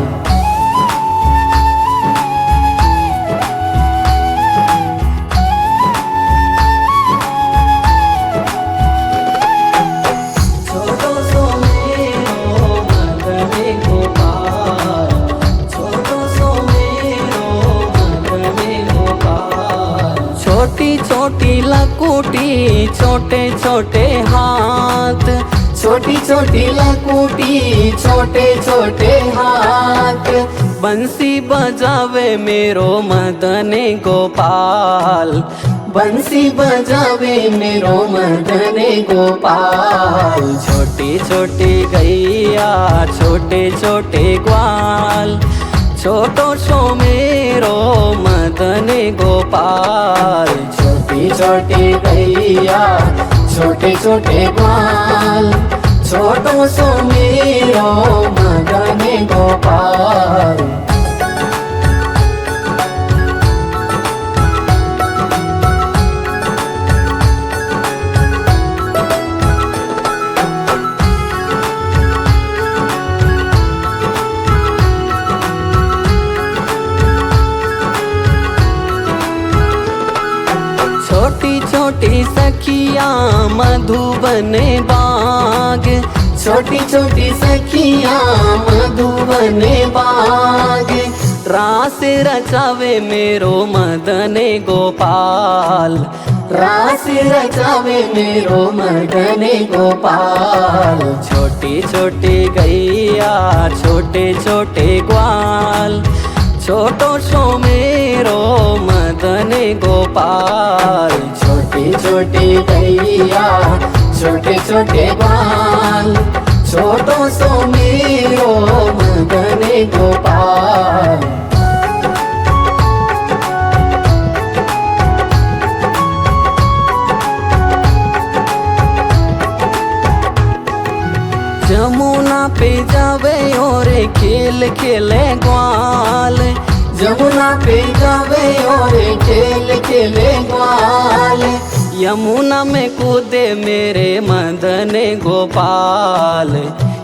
छोटो सो मेरो मदन गोपाल, छोटो सो मेरो मदन गोपाल। छोटी छोटी लकुटी छोटे छोटे हाथ, छोटी छोटी लकुटी छोटे छोटे हाथ, बंसी बजावे मेरो मदन गोपाल, बंसी बजावे मेरो मदन गोपाल। छोटी छोटी गैया छोटे छोटे ग्वाल, छोटो सो मेरो मदन गोपाल। छोटी छोटी छोटी गैया छोटे छोटे ग्वाल छोटो सो मेरो मदन गोपाल। छोटी छोटी सखियाँ मधुबन बाग, छोटी छोटी सखियाँ मधुबन बाग रास रचावे मेरो मदन गोपाल। रास रचावे मेरो मदन गोपाल। छोटी छोटी गैया छोटे छोटे ग्वाल छोटो सो मेरो मदन गोपाल। छोटी छोटी गैया छोटे छोटे ग्वाल छोटो सो मेरो मदन गोपाल। जमुना पे जावे और खेल खेले ग्वाल। जमुना पे जावे और खेल खेले ग्वाल। यमुना में कूदे मेरे मदन गोपाल।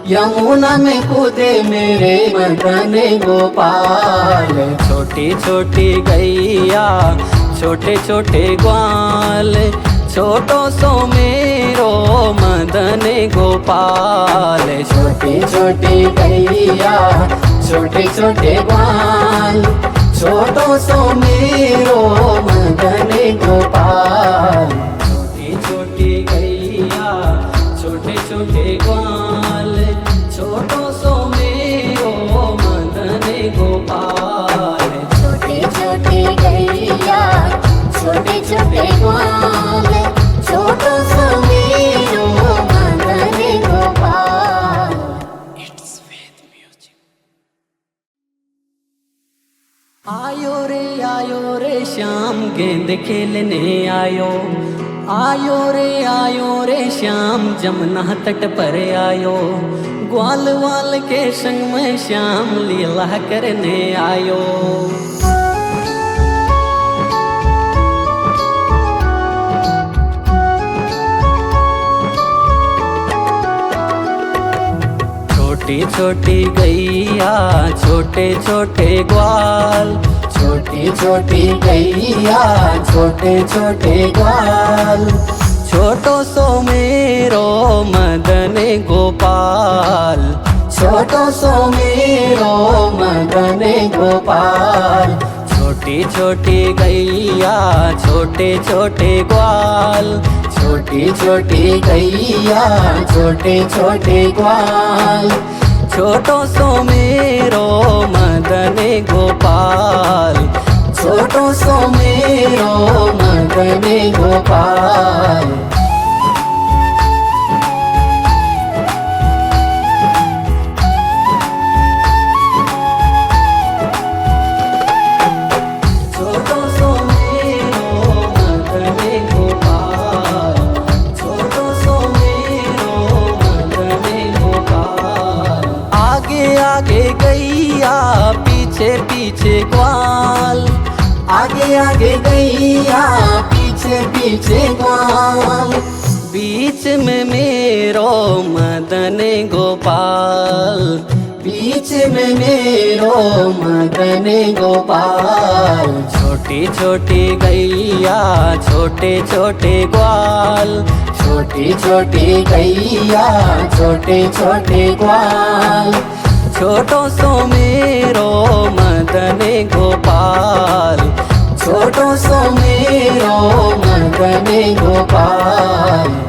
यमुना में कूदे मेरे मदन गोपाल। छोटी छोटी गैया छोटे छोटे ग्वाल छोटो सो मेरो मदन गोपाल। छोटी छोटी गैया छोटे छोटे ग्वाल छोटो सो मेरो मदन गोपाल। छोटी छोटी गैया छोटे छोटे ग्वाल छोटो सो मेरो मदन गोपाल। छोटी छोटी गैया छोटे छोटे ग्वाल छोटो सो मेरो मदन गोपाल। आयो रे श्याम गेंद खेलने आयो। आयो रे श्याम जमुना तट पर आयो। ग्वाल वाल के संग में श्याम लीला करने आयो। छोटी छोटी गैया छोटे छोटे ग्वाल। छोटी छोटी गैया छोटे छोटे ग्वाल छोटो सो मेरो मदन गोपाल। छोटो सो मेरो मदन गोपाल। छोटी छोटी गैया छोटे छोटे ग्वाल छोटी छोटी गैया छोटे छोटे ग्वाल छोटो सो मेरो मदन गोपाल। छोटो सो मेरो मदन गोपाल। छोटो सो मेरो मदन गोपाल। छोटो सो मेरो मदन गोपाल। आगे आगे गैया पीछे पीछे ग्वाल। आगे आगे गैया पीछे पीछे ग्वाल बीच में मेरो मदन गोपाल। बीच में मेरो मदन गोपाल। छोटी छोटी गैया छोटे छोटे ग्वाल छोटी छोटी गैया छोटे छोटे ग्वाल छोटो सो मेरो मदन गोपाल। छोटो सो मेरो मदन गोपाल।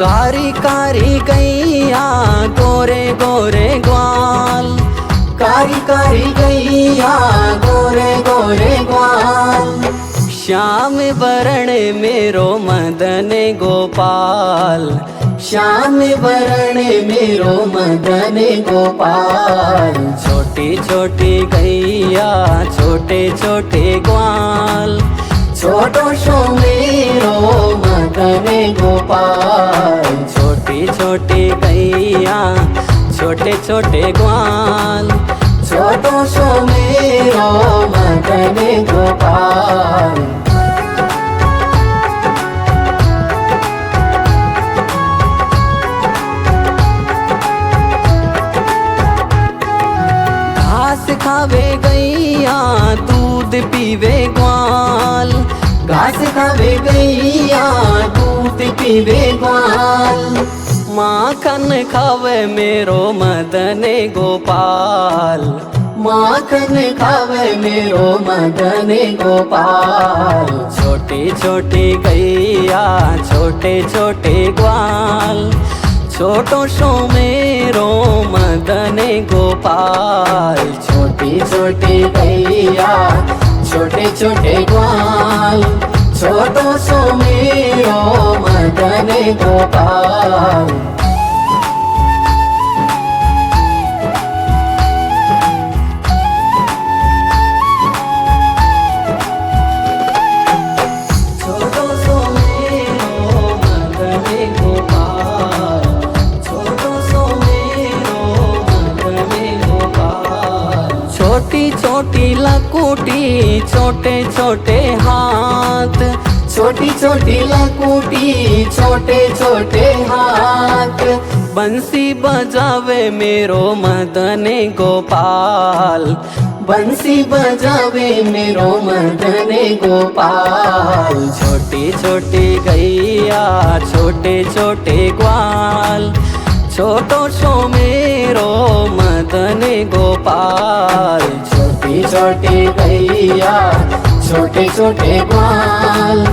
कारी कारी गैया गोरे गोरे ग्वाल। कारी कारी गैया गोरे गोरे ग्वाल। श्याम वरण मेरो मदन गोपाल, श्याम वरण मेरो मदन गोपाल। छोटी छोटी गैया छोटे छोटे ग्वाल, छोटो सो मेरो मदन गोपाल। छोटी छोटी गैया छोटे छोटे ग्वाल, छोटो सो मेरो मदन गोपाल। घास खावे गैया दूध पीवे ग्वाल, घास खावे गैया दूध पीवे ग्वाल। माखन खावे मेरो मदन गोपाल, माखन खावे मेरो मदन गोपाल। छोटी छोटी गैया छोटे छोटे ग्वाल, छोटो सो मेरो मदन गोपाल। छोटी छोटी गैया छोटे छोटे ग्वाल, छोटो सो मेरो मदन गोपाल। छोटो सो मेरो मदन गोपाल, छोटो सो मेरो मदन गोपाल। छोटी छोटी लकुटी छोटे छोटे हाथ, छोटी छोटी लकुटी छोटे छोटे हाथ। बंसी बजावे मेरो मदन गोपाल, बंसी बजावे मेरो मदन गोपाल। छोटी छोटी गैया छोटे छोटे ग्वाल, छोटो सो मेरो मदन गोपाल। छोटी छोटी गैया छोटे छोटे ग्वाल,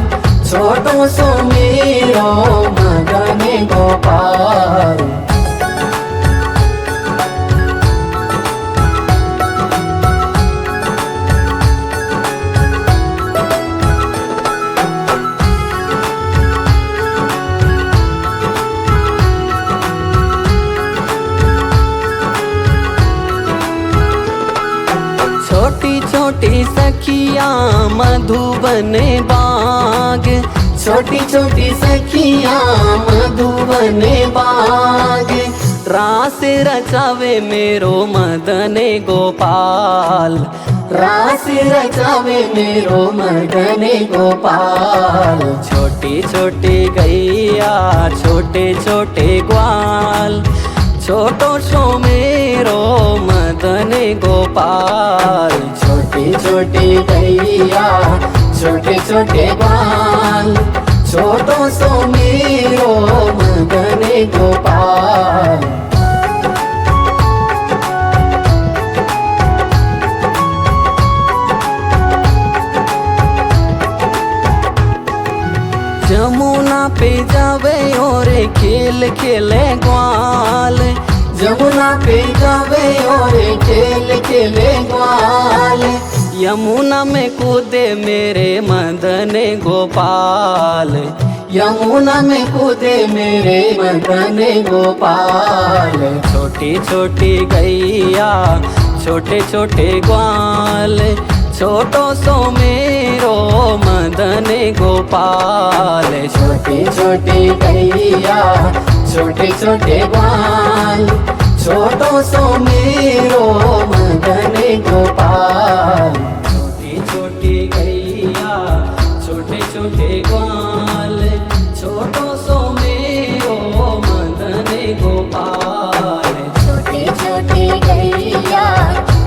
छोटो सो मेरो मदन गोपाल। छोटी छोटी सखिया मधुबन बाग, छोटी छोटी सखिया मधुबन बाग। रास रचावे मेरो मदन गोपाल, रास रचावे मेरो मदन गोपाल। छोटी छोटी गैया छोटे छोटे ग्वाल, छोटो सो मेरो मदन गोपाल। छोटी छोटी गैया छोटे छोटे ग्वाल, छोटो सो मेरो मदन गोपाल। जमुना पे जावे और खेल खेले ग्वाल, जमुना पे जावे और खेल खेले ग्वाल। यमुना में कूदे मेरे मदन गोपाल, यमुना में कूदे मेरे मदन गोपाल। छोटी छोटी गैया छोटे छोटे ग्वाल, छोटो सो मेरो मदन गोपाल। छोटी छोटी गैया छोटे छोटे ग्वाल, छोटो सो मेरो मदन गोपाल। छोटी छोटी गैया छोटे छोटे ग्वाल, छोटो सो मेरो मदन गोपाल। छोटी छोटी गैया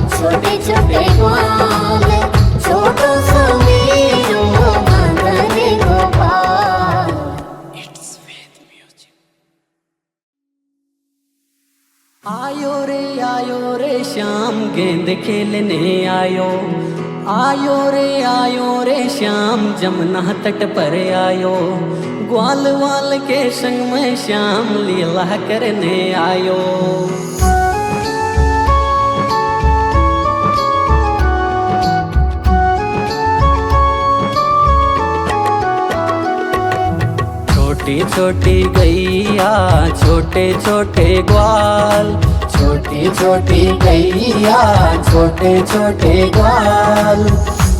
छोटे छोटे ग्वाल, छोटो सो मेरो मदन गोपाल। आयो रे श्याम गेंद खेलने आयो, आयो रे श्याम जमुना तट पर आयो। ग्वाल वाल के संग में श्याम लीला करने आयो। छोटी गैया छोटे छोटे ग्वाल, छोटी छोटी गैया छोटे छोटे ग्वाल,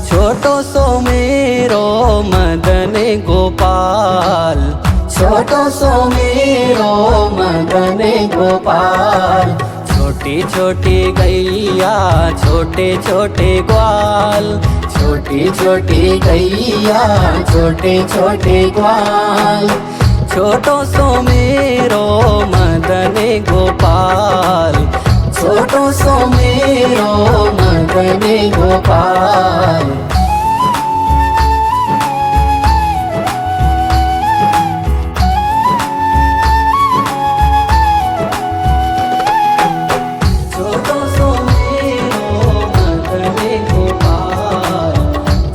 छोटो सो मेरो मदन गोपाल, छोटो सो मेरो मदन गोपाल। छोटी छोटी गैया छोटे छोटे ग्वाल, छोटी छोटी गैया छोटे छोटे ग्वाल, छोटो सो मेरो मदन गोपाल, छोटो सो मेरो मदन गोपाल। छोटो सो मेरो मदन गोपाल,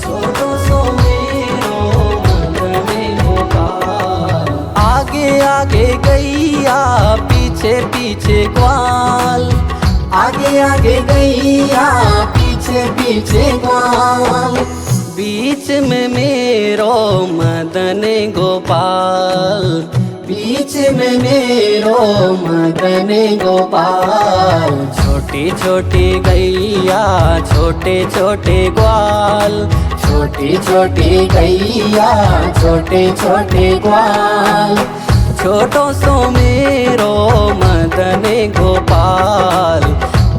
छोटो सो मेरो मदन गोपाल। आगे आगे गैया पीछे पीछे ग्वाल, आगे आगे गैया पीछे पीछे ग्वाल, बीच में मेरो मदन गोपाल, बीच में मेरो मदन गोपाल। छोटी छोटी गैया छोटे छोटे ग्वाल, छोटी छोटी गैया छोटे छोटे ग्वाल, छोटो सो मेरो मदन गोपाल,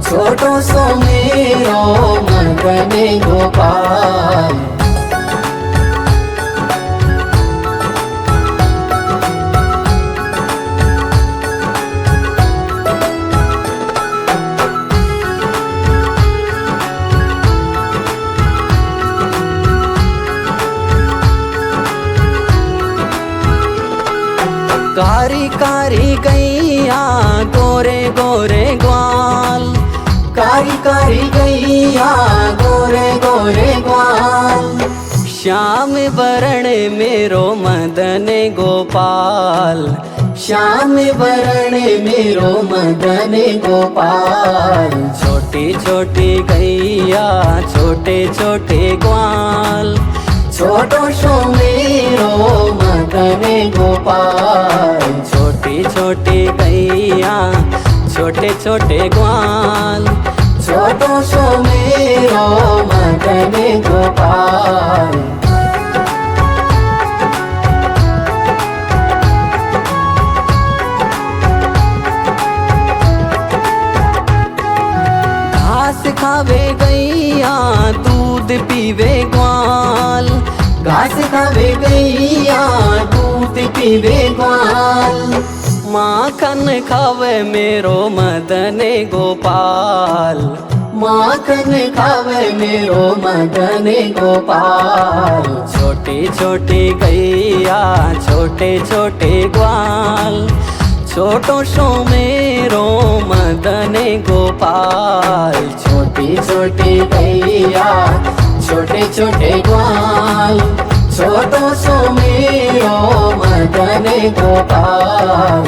छोटो सो मेरो मदन गोपाल। कारी कारी गैया गोरे गोरे ग्वाल, कारी कारी गैया गोरे गोरे ग्वाल, श्याम वरण मेरो मदन गोपाल, श्याम वरण मेरो मदन गोपाल। छोटी छोटी गैया छोटे छोटे ग्वाल, छोटो सो मेरो मदन गोपाल, छोटी छोटी गैया छोटे छोटे ग्वाल, छोटो सो मेरो मदन गोपाल। घास खावे गैया दूध पीवे ग्वाल, घास खावे गैया दूध पीवे ग्वाल, माखन खावे मेरो मदन गोपाल, माखन खावे मेरो मदन गोपाल। छोटी छोटी गैया छोटे छोटे ग्वाल, छोटो सो मेरो मदन गोपाल, छोटी छोटी गैया छोटे छोटे ग्वाल, छोटो सो मेरो मदन गोपाल।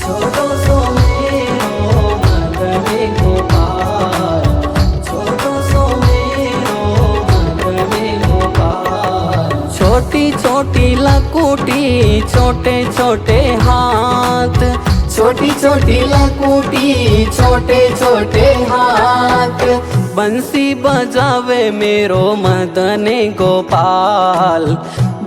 छोटो सो मेरो मदन गोपाल, छोटो सो मेरो मदन गोपाल। छोटी छोटी लकुटी छोटे छोटे हाथ, छोटी छोटी लकुटी छोटे छोटे हाथ, बंसी बजावे मेरो मदन गोपाल,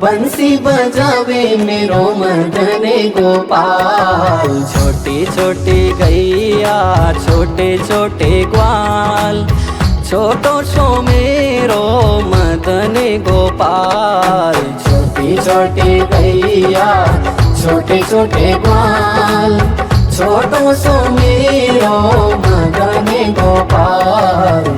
बंसी बजावे मेरो मदन गोपाल। छोटी छोटी गैया छोटे छोटे ग्वाल, छोटो सो मेरो मदन गोपाल, छोटी छोटी गैया छोटे छोटे ग्वाल, छोटो सो मेरो मदन गोपाल।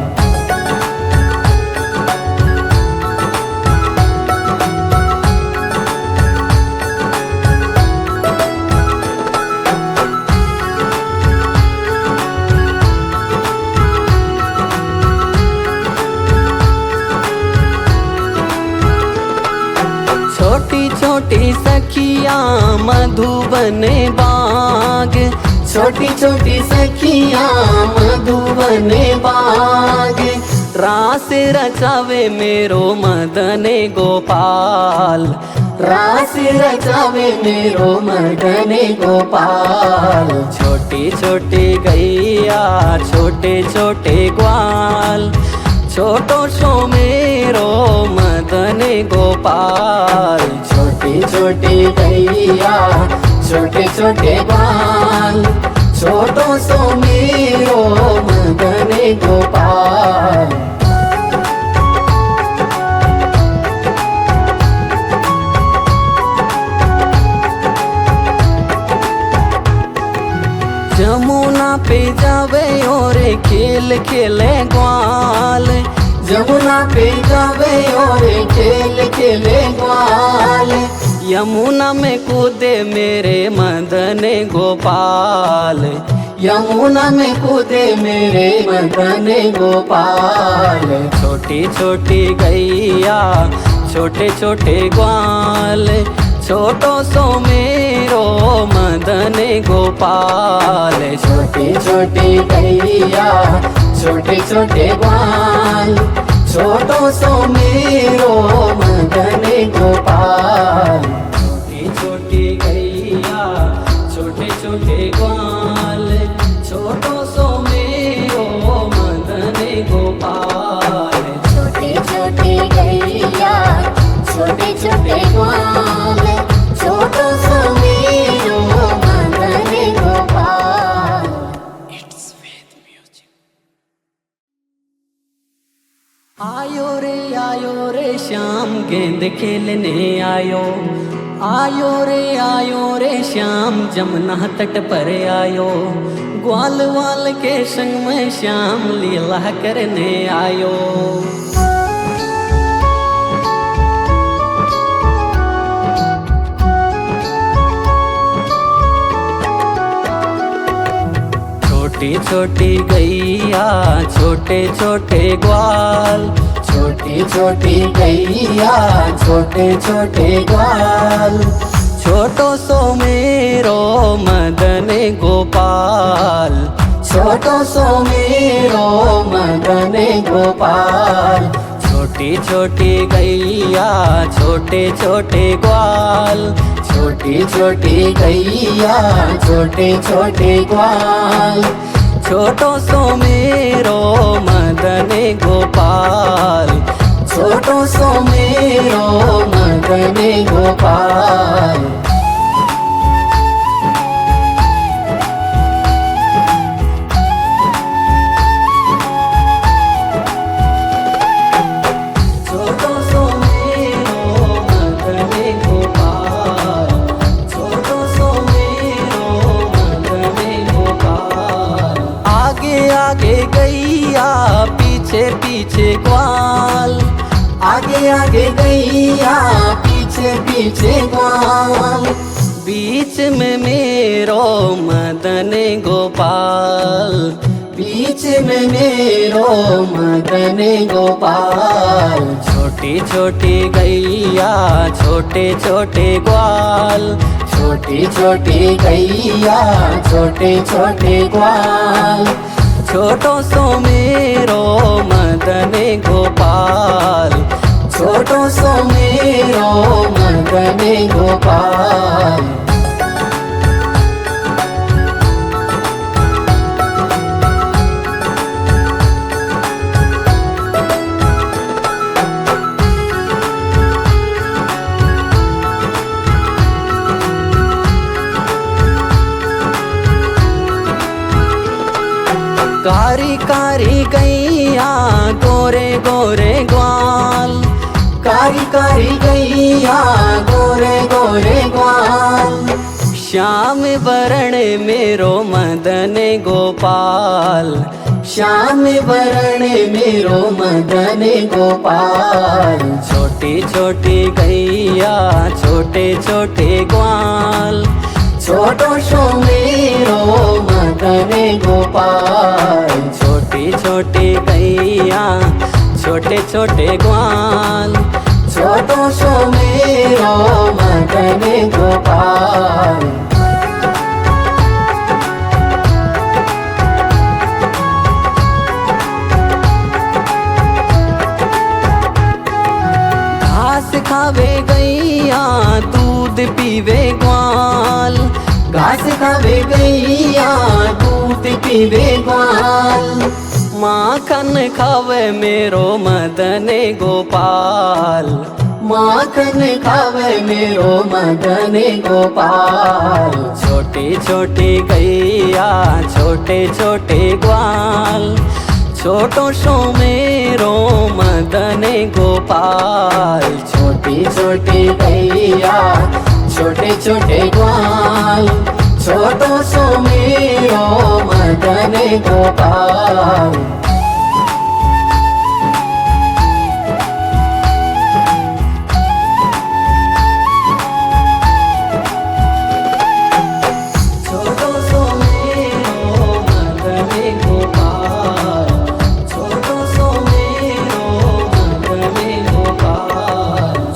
छोटी छोटी सखियाँ मधुबन बाग, छोटी छोटी सखियां मधुबन बाग, रास रचावे मेरो मदन गोपाल, रास रचावे मेरो मदन गोपाल। छोटी छोटी गैया छोटे छोटे ग्वाल, छोटो सो मेरो मदन गोपाल। छोटी छोटी गैया छोटे छोटे ग्वाल, छोटो सो मेरो मदन गोपाल। जमुना पे जावे और खेल खेले ग्वाल, जमुना पे जावे और खेल खेले ग्वाल। यमुना में कूदे मेरे मदन गोपाल, यमुना में कूदे मेरे मदन गोपाल। छोटी छोटी गैया छोटे छोटे ग्वाल, छोटो सो मेरो मदन गोपाल। छोटी छोटी गैया छोटे छोटे ग्वाल, छोटो सो मेरो मदन गोपाल। छोटी छोटी गैया छोटे छोटे ग्वाल, छोटो सो मेरो मदन गोपाल। छोटी छोटी गैया छोटे छोटे ग्वाल, छोटो सो मेरो मदन गोपाल। आयो रे श्याम गेंद खेलने आयो, आयो रे श्याम जमुना तट पर आयो। ग्वाल वाल के संग में श्याम लीला करने आयो। छोटी छोटी गैया छोटे छोटे ग्वाल, छोटी छोटी गैया छोटे छोटे ग्वाल। छोटो सो मेरो मदन गोपाल, छोटो सो मेरो मदन गोपाल। छोटी छोटी गैया छोटे छोटे ग्वाल, छोटी छोटी गैया छोटे छोटे ग्वाल। छोटो सो मेरो मदन गोपाल, छोटो सो मेरो मदन गोपाल। छोटो सो मेरो मदन गोपाल, छोटो सो मेरो मदन गोपाल। आगे आगे गैया पीछे पीछे ग्वाल, आगे आगे गैया पीछे पीछे ग्वाल। बीच में मेरो मदन गोपाल, बीच में मेरो मदन गोपाल। छोटी छोटी गैया छोटे छोटे ग्वाल, छोटी छोटी गैया छोटे छोटे ग्वाल। छोटो सो मेरो मदन गोपाल, छोटो सो मेरो मदन गोपाल। कारी कारी गैया गोरे गोरे ग्वाल, कारी कारी गैया गोरे गोरे ग्वाल। श्याम वरण मेरो मदन गोपाल, श्याम वरण मेरो मदन गोपाल। छोटी छोटी गैया छोटे छोटे ग्वाल, छोटो सो मेरो मदन गोपाल। छोटी छोटी गैया छोटे छोटे ग्वाल, छोटो सो मेरो मदन गोपाल। पीवे ग्वाल, घास खावे गैया दूध पीवे ग्वाल, माखन खावे मेरो मदन गोपाल, माखन खावे मेरो मदन गोपाल। छोटी छोटी गैया छोटे छोटे ग्वाल, छोटो सो मेरो मदन गोपाल। छोटी छोटी गैया छोटे छोटे ग्वाल, छोटो सो मेरो मदन गोपाल।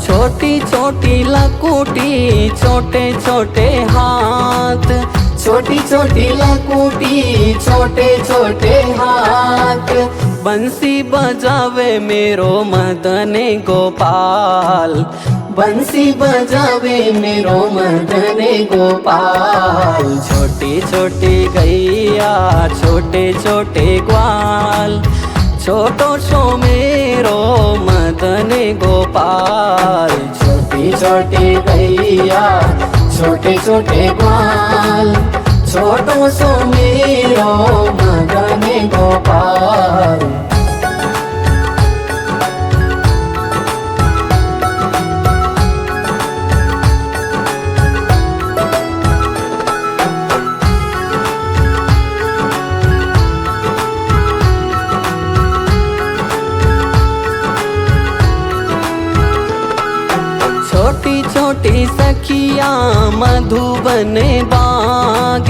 छोटी छोटी लकुटी छोटे छोटे हाथ, छोटी छोटी लकुटी छोटे छोटे हाथ, बंसी बजावे मेरो मदन गोपाल, बंसी बजावे मेरो मदन गोपाल। छोटी छोटी गैया छोटे छोटे ग्वाल, छोटो सो मेरो मदन गोपाल। छोटी छोटी गैया छोटे छोटे ग्वाल, छोटो सो मेरो मदन गोपाल। छोटी छोटी सखिया मधुबन बाग,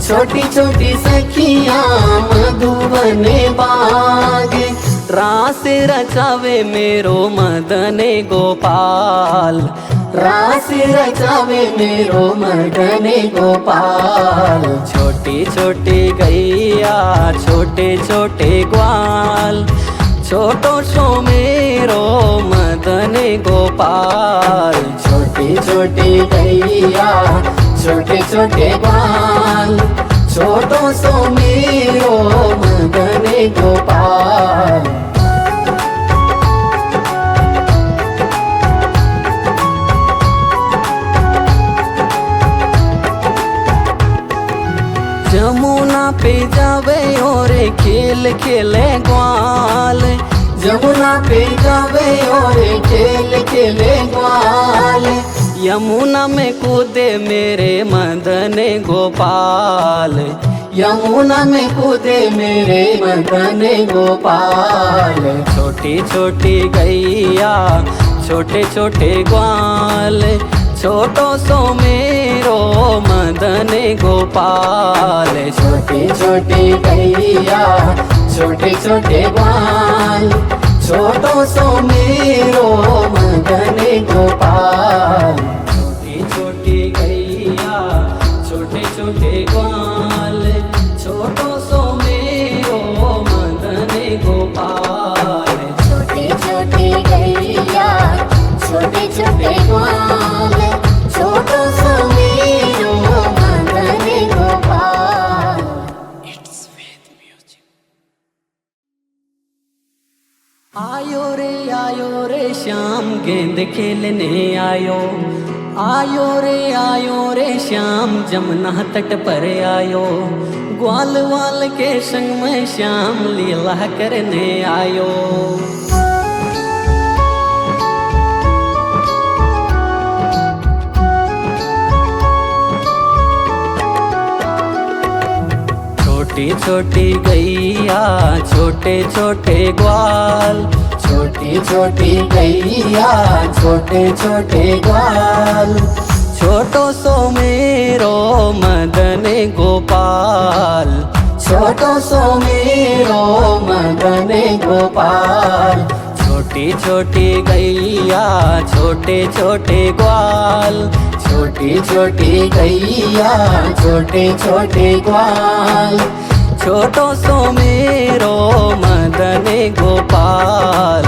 छोटी छोटी सखिया मधुबन बाग, रास रचावे मेरो मदन गोपाल, रास रचावे मेरो मदन गोपाल। छोटी छोटी गैया छोटे छोटे ग्वाल, छोटो सो मेरो मदन गोपाल। छोटी छोटी गैया छोटे छोटे ग्वाल, छोटो सो मेरो मदन गोपाल। जमुना पे जावे और खेल खेले ग्वाल, जमुना पे जावे और खेल खेले ग्वाल, यमुना में कूदे मेरे मदन गोपाल, यमुना में कूदे मेरे मदन गोपाल। छोटी छोटी गैया छोटे छोटे ग्वाल, छोटो सो मेरो मदन गोपाल। छोटी छोटी गैया छोटे छोटे ग्वाल, छोटो सो मेरो मदन गोपाल। छोटी छोटी गैया छोटे छोटे ग्वाल, छोटो सो मेरो मदन गोपाल। छोटी छोटी गैया छोटे छोटे ग्वाल, छोटो सो मेरो मदन गोपाल। आयो रे श्याम गेंद खेलने आयो, आयो रे श्याम जमुना तट पर आयो, ग्वाल वाल के संग में श्याम लीला करने आयो। छोटी छोटी गैया छोटे छोटे ग्वाल, छोटी छोटी गैया छोटे छोटे ग्वाल, छोटो सो मेरो मदन गोपाल, छोटो सो मेरो मदन गोपाल। छोटी छोटी गैया छोटे छोटे ग्वाल, छोटी छोटी गैया छोटे छोटे ग्वाल, छोटो सो मेरो मदन गोपाल,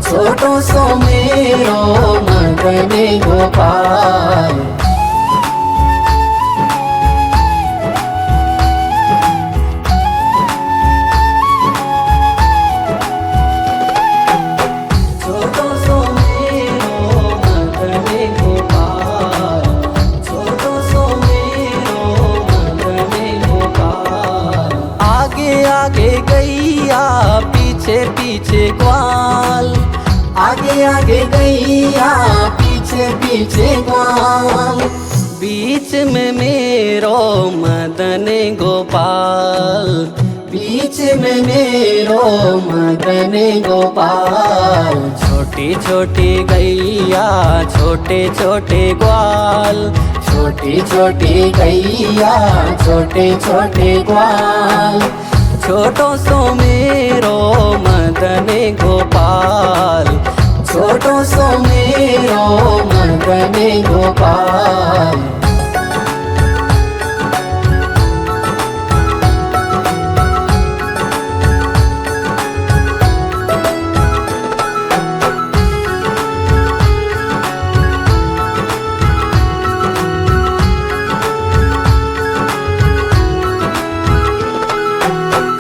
छोटो सो मेरो मदन गोपाल। पीछे पीछे ग्वाल। आगे आगे गैया पीछे पीछे ग्वाल। बीच में मेरो मदन गोपाल, बीच में मेरो मदन गोपाल। छोटी छोटी गैया छोटे छोटे ग्वाल, छोटी छोटी गैया छोटे छोटे ग्वाल। छोटो सो मेरो मदन गोपाल, छोटो सो मेरो मदन गोपाल।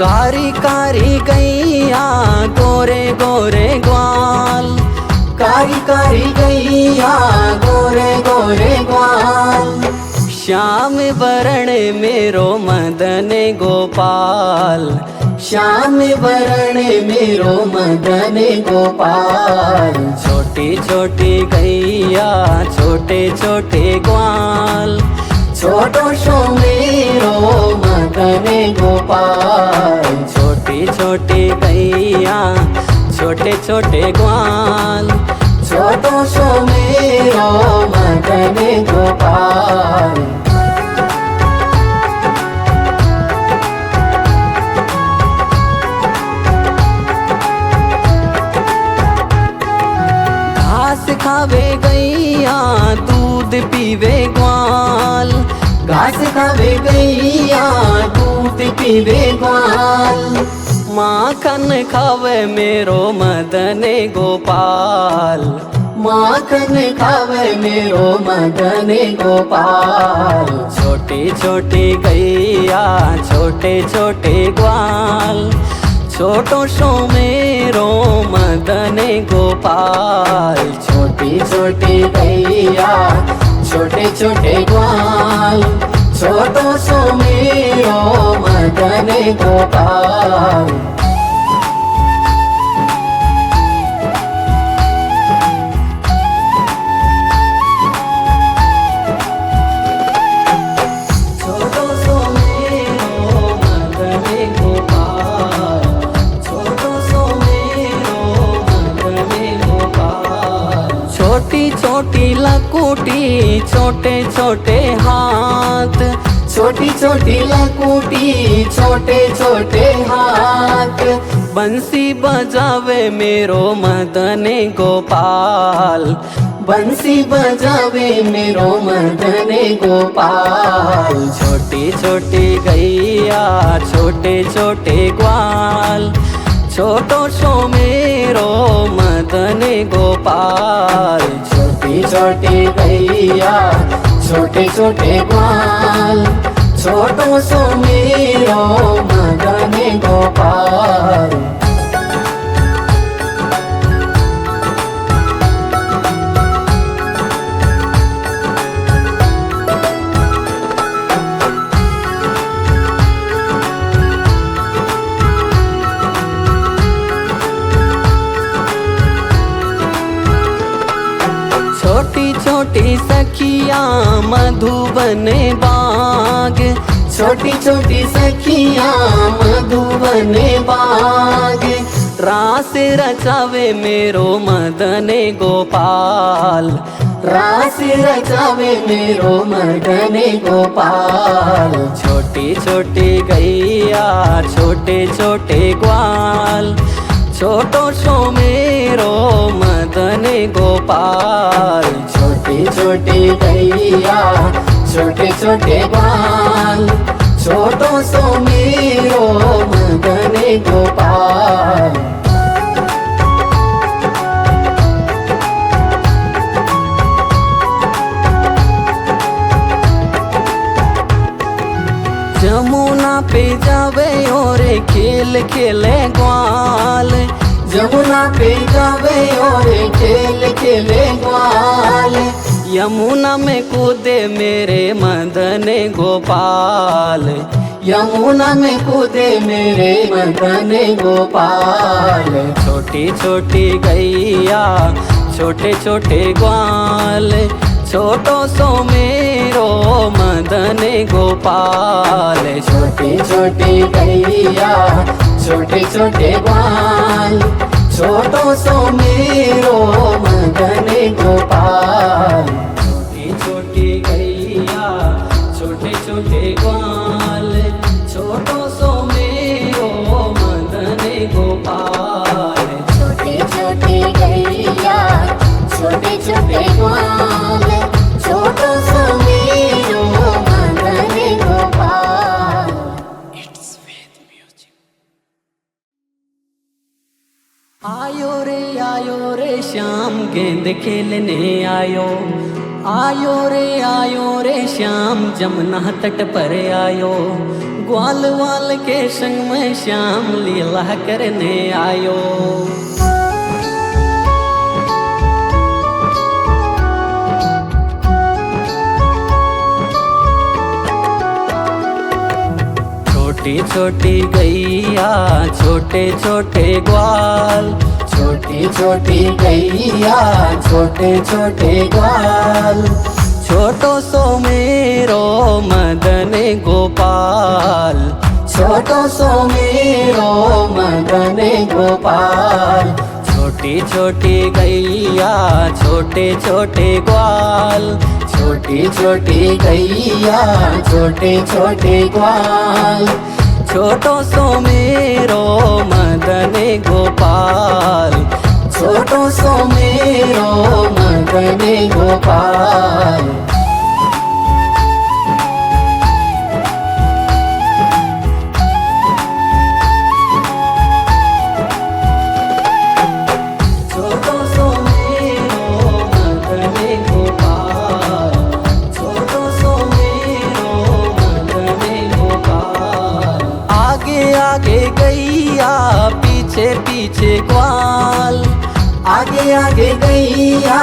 कारी कारी गैया गोरे गोरे ग्वाल, कारी कारी गैया गोरे गोरे ग्वाल। श्याम वरण मेरो मदन गोपाल, श्याम वरण मेरो मदन गोपाल। छोटी छोटी गैया छोटे छोटे ग्वाल, छोटो सो मेरो मदन गोपाल। छोटी छोटी गैया छोटे छोटे ग्वाल। छोटो सो मेरो मदन गोपाल। घास खावे गैया दूध पीवे ग्वाल, घास खावे गैया दूध पीवे ग्वाल। माखन खावे मेरो मदन गोपाल, माखन खावे मेरो मदन गोपाल। छोटी छोटी गैया छोटे छोटे ग्वाल। छोटो सो मेरो मदन गोपाल, छोटी छोटी गैया छोटे छोटे ग्वाल। छोटो सो मेरो मदन गोपाल। छोटो सो मेरो मदन गोपाल। छोटो सो मेरो मदन गोपाल। छोटी छोटी लकुटी छोटे छोटे हाथ, छोटी छोटी लकुटी छोटे छोटे हाथ। बंसी बजावे मेरो मदन गोपाल, बंसी बजावे मेरो मदन गोपाल। छोटी छोटी गैया छोटे छोटे ग्वाल। छोटो सो मेरो मदन गोपाल, छोटी छोटी गैया छोटे छोटे ग्वाल। छोटो सो मेरो मदन गोपाल। छोटी छोटी सखिया मधुबन बाग, छोटी छोटी सखियाँ मधुबन बाग। रास रचावे मेरो मदन गोपाल, रास रचावे मेरो मदन गोपाल। छोटी छोटी गैया छोटे छोटे ग्वाल। छोटो सो मेरो मदन गोपाल, छोटी छोटी गैया छोटे छोटे ग्वाल। छोटो सो मेरो मदन गोपाल। जमुना पे जावे और खेल खेले ग्वाल, जमुना पे जावे और खेल खेले ग्वाल। यमुना में कूदे मेरे मदन गोपाल, यमुना में कूदे मेरे मदन गोपाल। छोटी छोटी गैया छोटे छोटे ग्वाल, छोटो सो मेरो मदन गोपाल। छोटी छोटी गैया छोटे छोटे ग्वाल, छोटो सो मेरो मदन गोपाल। छोटी छोटी गैया छोटे छोटे ग्वाल, छोटो सो मेरो मदन गोपाल। छोटी छोटी गैया छोटे छोटे ग्वाल, छोटो सो मेरो मदन गोपाल। आयो रे श्याम गेंद खेलने आयो। आयो रे श्याम जमुना तट पर आयो। ग्वाल वाल के संग में श्याम लीला करने आयो। छोटी छोटी गैया छोटे छोटे ग्वाल, छोटी छोटी गैया छोटे छोटे ग्वाल, छोटो सो मेरो मदन गोपाल। छोटो सो मेरो मदन गोपाल। छोटी छोटी गैया छोटे छोटे ग्वाल, छोटी छोटी गैया छोटे छोटे ग्वाल, छोटो सो मेरो मदन गोपाल। छोटो सो मेरो मदन गोपाल। छोटो सो मेरो मदन गोपाल, छोटो सो मेरो मदन गोपाल। आगे आगे गैया पीछे पीछे ग्वाल, आगे आगे गैया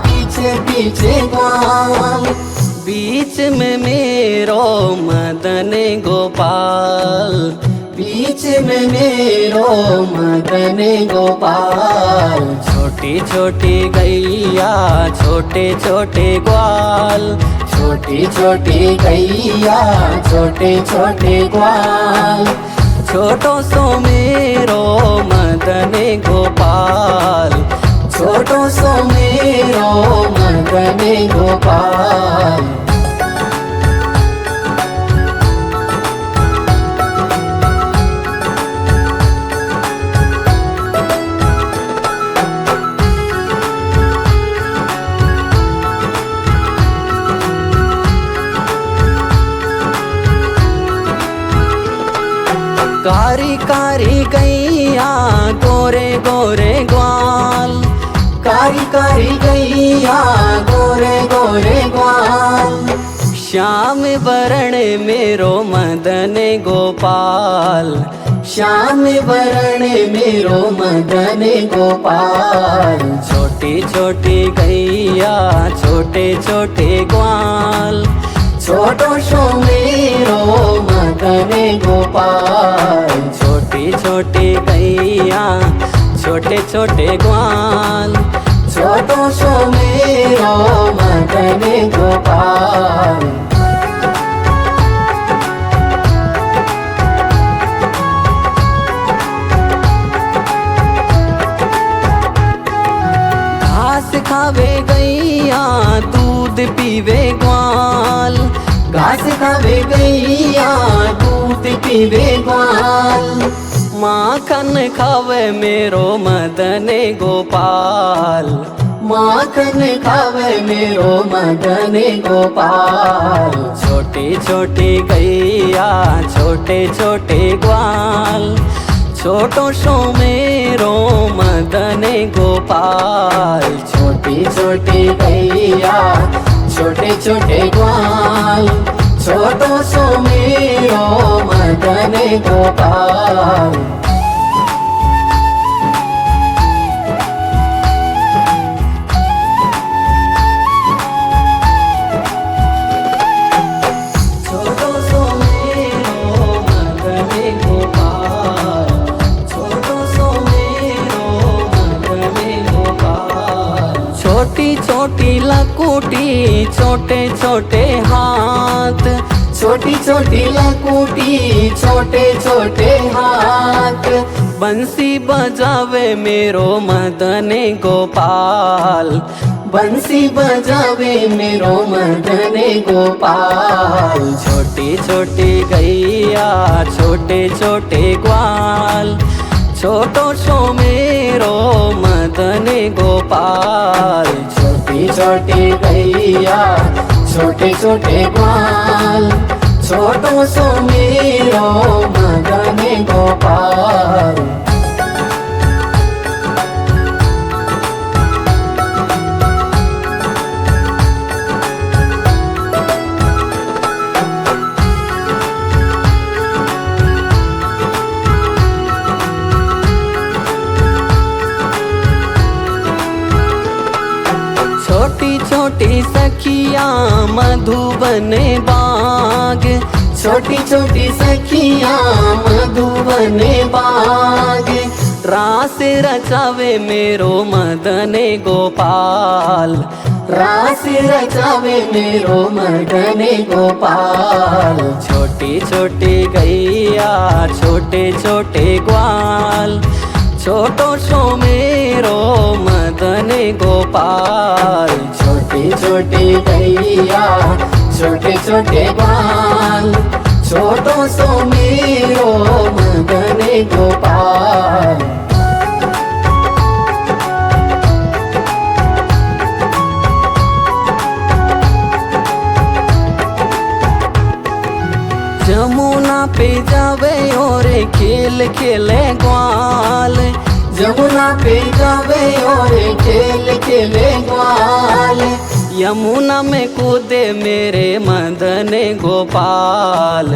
पीछे पीछे ग्वाल, बीच में मेरो मदन गोपाल। बीच में मेरो मदन गोपाल। छोटी छोटी गैया छोटे छोटे ग्वाल, छोटी छोटी गैया छोटे छोटे ग्वाल, छोटो सो मेरो मदन गोपाल। छोटो सो मेरो मदन गोपाल। कारी कारी गैया गोरे गोरे ग्वाल, कारी कारी गैया गोरे गोरे ग्वाल, श्याम वरण मेरो मदन गोपाल। श्याम वरण मेरो मदन गोपाल। छोटी छोटी गैया छोटे छोटे ग्वाल, छोटो सो मेरो मदन गोपाल। छोटी छोटी गैया छोटे छोटे ग्वाल, छोटो सो मेरो मदन गोपाल। घास खावे गैया दूध पीवे ग्वाल, घास खावे गैया दूध पीवे ग्वाल, माखन खावे मेरो मदन गोपाल। माखन खावे मेरो मदन गोपाल। छोटी छोटी गैया छोटे छोटे ग्वाल, छोटो सो मेरो मदन गोपाल। छोटी छोटी गैया छोटे छोटे ग्वाल, छोटो सो मेरो मदन गोपाल। छोटो सो मेरो छोटे छोटे हाथ, छोटी छोटी लकुटी छोटे छोटे हाथ, बंसी बजावे मेरो मदन गोपाल, बंसी बजावे मेरो मदन गोपाल। छोटी छोटी गैया छोटे छोटे ग्वाल, छोटो सो मेरो मदन गोपाल। छोटी छोटी गैया छोटे छोटे ग्वाल, छोटो सो मेरो मदन गोपाल। छोटी छोटी सखियाँ मधुबन बाग, छोटी छोटी सखियाँ मधुबन बाग, रास रचावे मेरो मदन गोपाल, रास रचावे मेरो मदन गोपाल। छोटी छोटी गैया छोटे छोटे ग्वाल, छोटो सो मेरो मदन गोपाल। छोटी छोटी गैया छोटे छोटे ग्वाल, छोटो सो मेरो मदन गोपाल। जमुना पे जावे और खेल खेले ग्वाल, जमुना पे जावे और खेल खेले ग्वाल, यमुना में कूदे मेरे मदन गोपाल,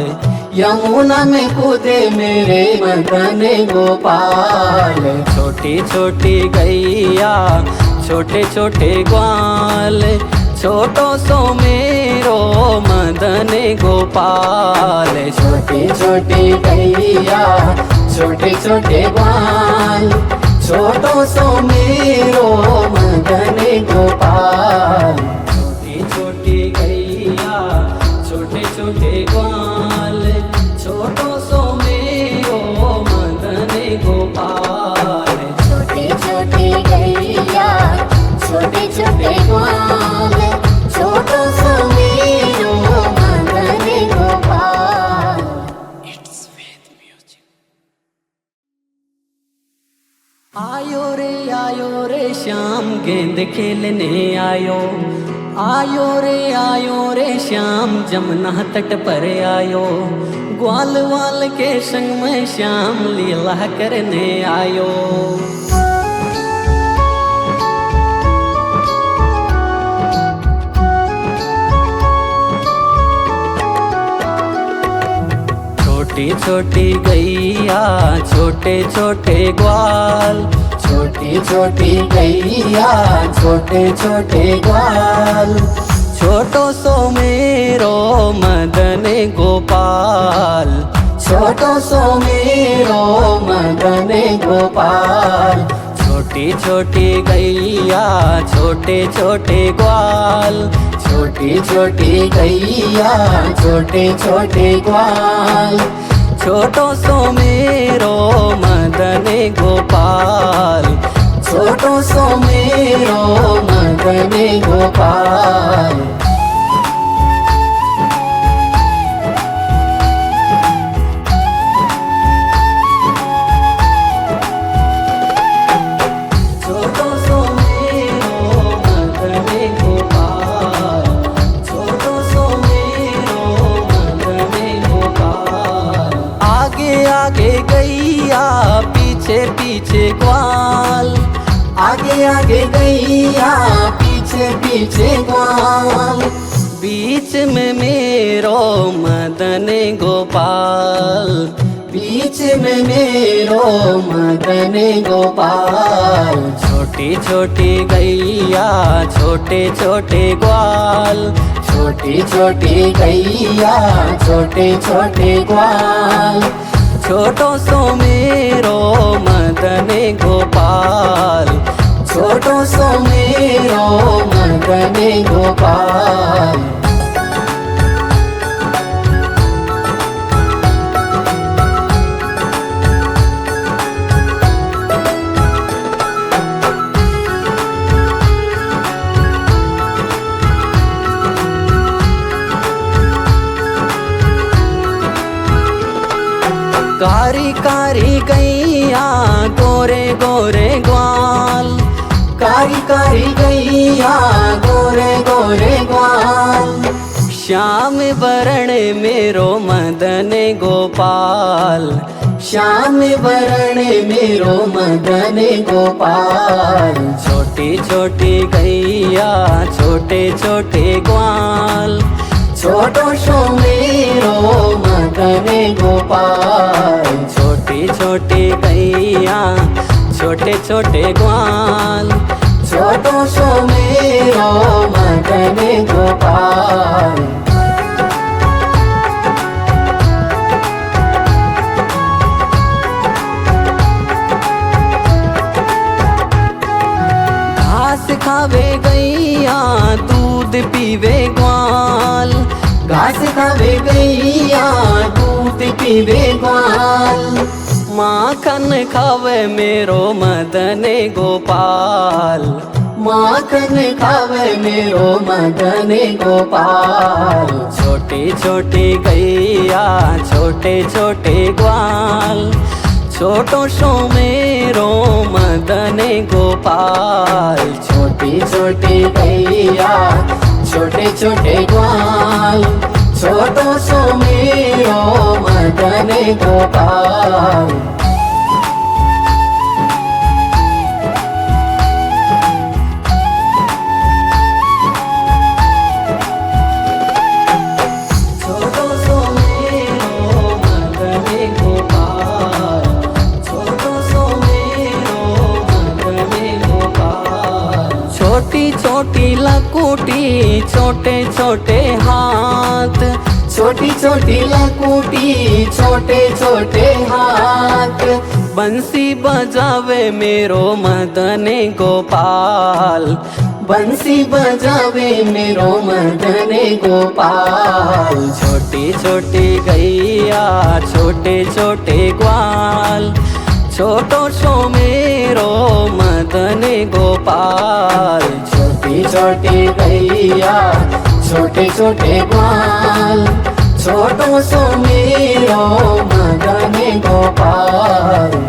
यमुना में कूदे मेरे मदन गोपाल। छोटी छोटी गैया छोटे छोटे ग्वाल, छोटो सो मेरो मदन गोपाल। छोटी छोटी गैया छोटे छोटे ग्वाल, छोटो सो मेरो मदन गोपाल। छोटी छोटी गैया छोटे छोटे ग्वाल, छोटो सो मेरो मदन गोपाल। छोटी छोटी गैया छोटे छोटे ग्वाल, छोटो सो मेरो मदन गोपाल। आयो रे श्याम गेंद खेलने आयो, आयो रे श्याम जमुना तट पर आयो, ग्वाल वाल के संग में श्याम लीला करने आयो। छोटी छोटी गैया छोटे छोटे ग्वाल, छोटी छोटी गैया छोटे छोटे ग्वाल, छोटो सो मेरो मदन गोपाल, छोटो सो मेरो मदन गोपाल। छोटी छोटी गैया छोटे छोटे ग्वाल, छोटी छोटी गैया छोटे छोटे ग्वाल, छोटो सो मेरो मदन गोपाल, छोटो सो मेरो मदन गोपाल। छोटो सो मेरो मदन गोपाल, छोटो सो मेरो मदन गोपाल। आगे आगे गैया पीछे पीछे ग्वाल, आगे आगे गैया पीछे पीछे ग्वाल, बीच में मेरो मदन गोपाल, बीच में मेरो मदन गोपाल। छोटी छोटी गैया छोटे छोटे ग्वाल, छोटी छोटी गैया छोटे छोटे ग्वाल, छोटो सो मेरो मदन गोपाल, छोटो सो मेरो मदन गोपाल। कारी कारी गैया गोरे गोरे ग्वाल, कारी कारी गैया गोरे गोरे ग्वाल। श्याम वरण मेरो मदन गोपाल, श्याम वरण मेरो मदन गोपाल। छोटी छोटी गैया छोटे छोटे ग्वाल, छोटो सो मेरो मदन गोपाल। छोटी छोटी गैया छोटे छोटे ग्वाल, छोटो सो मेरो मदन गोपाल। घास खावे गैया दूध पीवे ग्वाल, घास खावे गैया दूध पीवे ग्वाल। माखन खावे मेरो मदन गोपाल, माखन खावे मेरो मदन गोपाल। छोटी छोटी गैया छोटे छोटे ग्वाल, छोटो सो मेरो मदन गोपाल। छोटी छोटी गैया छोटे छोटे ग्वाल, छोटो सो मेरो मदन गोपाल। छोटो सो मेरो मदन गोपाल, छोटो सो मेरो मदन गोपाल। छोटी छोटी लकुटी छोटे छोटे हाथ, छोटी छोटी लकुटी छोटे छोटे हाथ। बंसी बजावे मेरो मदन गोपाल, बंसी बजावे मेरो मदन गोपाल। छोटी छोटी गैया छोटे छोटे ग्वाल, छोटो सो मेरो मदन गोपाल। छोटी छोटी गैया छोटे छोटे ग्वाल, छोटो सो मेरो मदन गोपाल।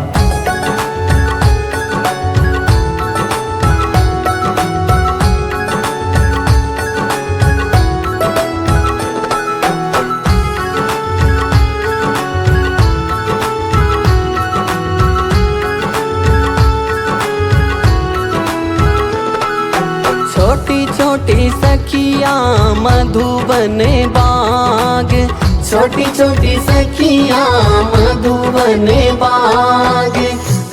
छोटी छोटी सखिया मधुबन बाग, छोटी छोटी सखियां मधुबन बाग।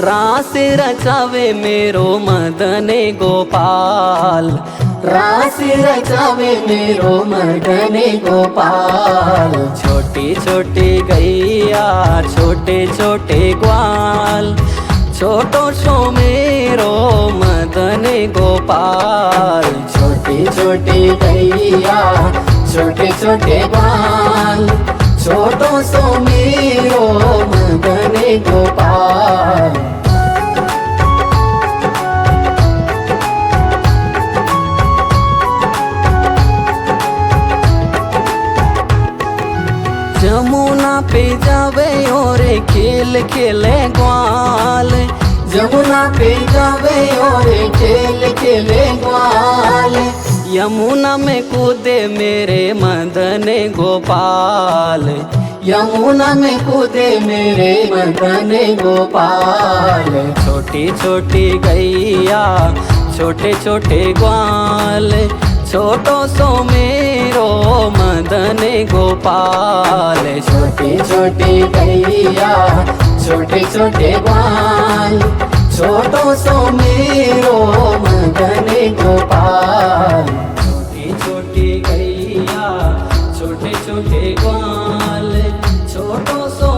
रास रचावे मेरो मदन गोपाल, रास रचावे मेरो मदन गोपाल। छोटी छोटी गैया छोटे छोटे ग्वाल, छोटो सो मेरो मदन गोपाल। छोटी छोटी गैया छोटे छोटे ग्वाल, छोटो सो मेरो मदन गोपाल। जमुना पे जावे और खेल खेले ग्वाल, जमुना पे जावे और खेल खेले ग्वाल। यमुना में कूदे मेरे मदन गोपाल, यमुना में कूदे मेरे मदन गोपाल। छोटी छोटी गैया छोटे छोटे ग्वाल, छोटो सो मेरो मदन गोपाल। छोटी छोटी गैया छोटे छोटे ग्वाल, छोटो सो मेरो मदन गोपाल। छोटी छोटी गैया छोटे छोटे ग्वाल, छोटो सो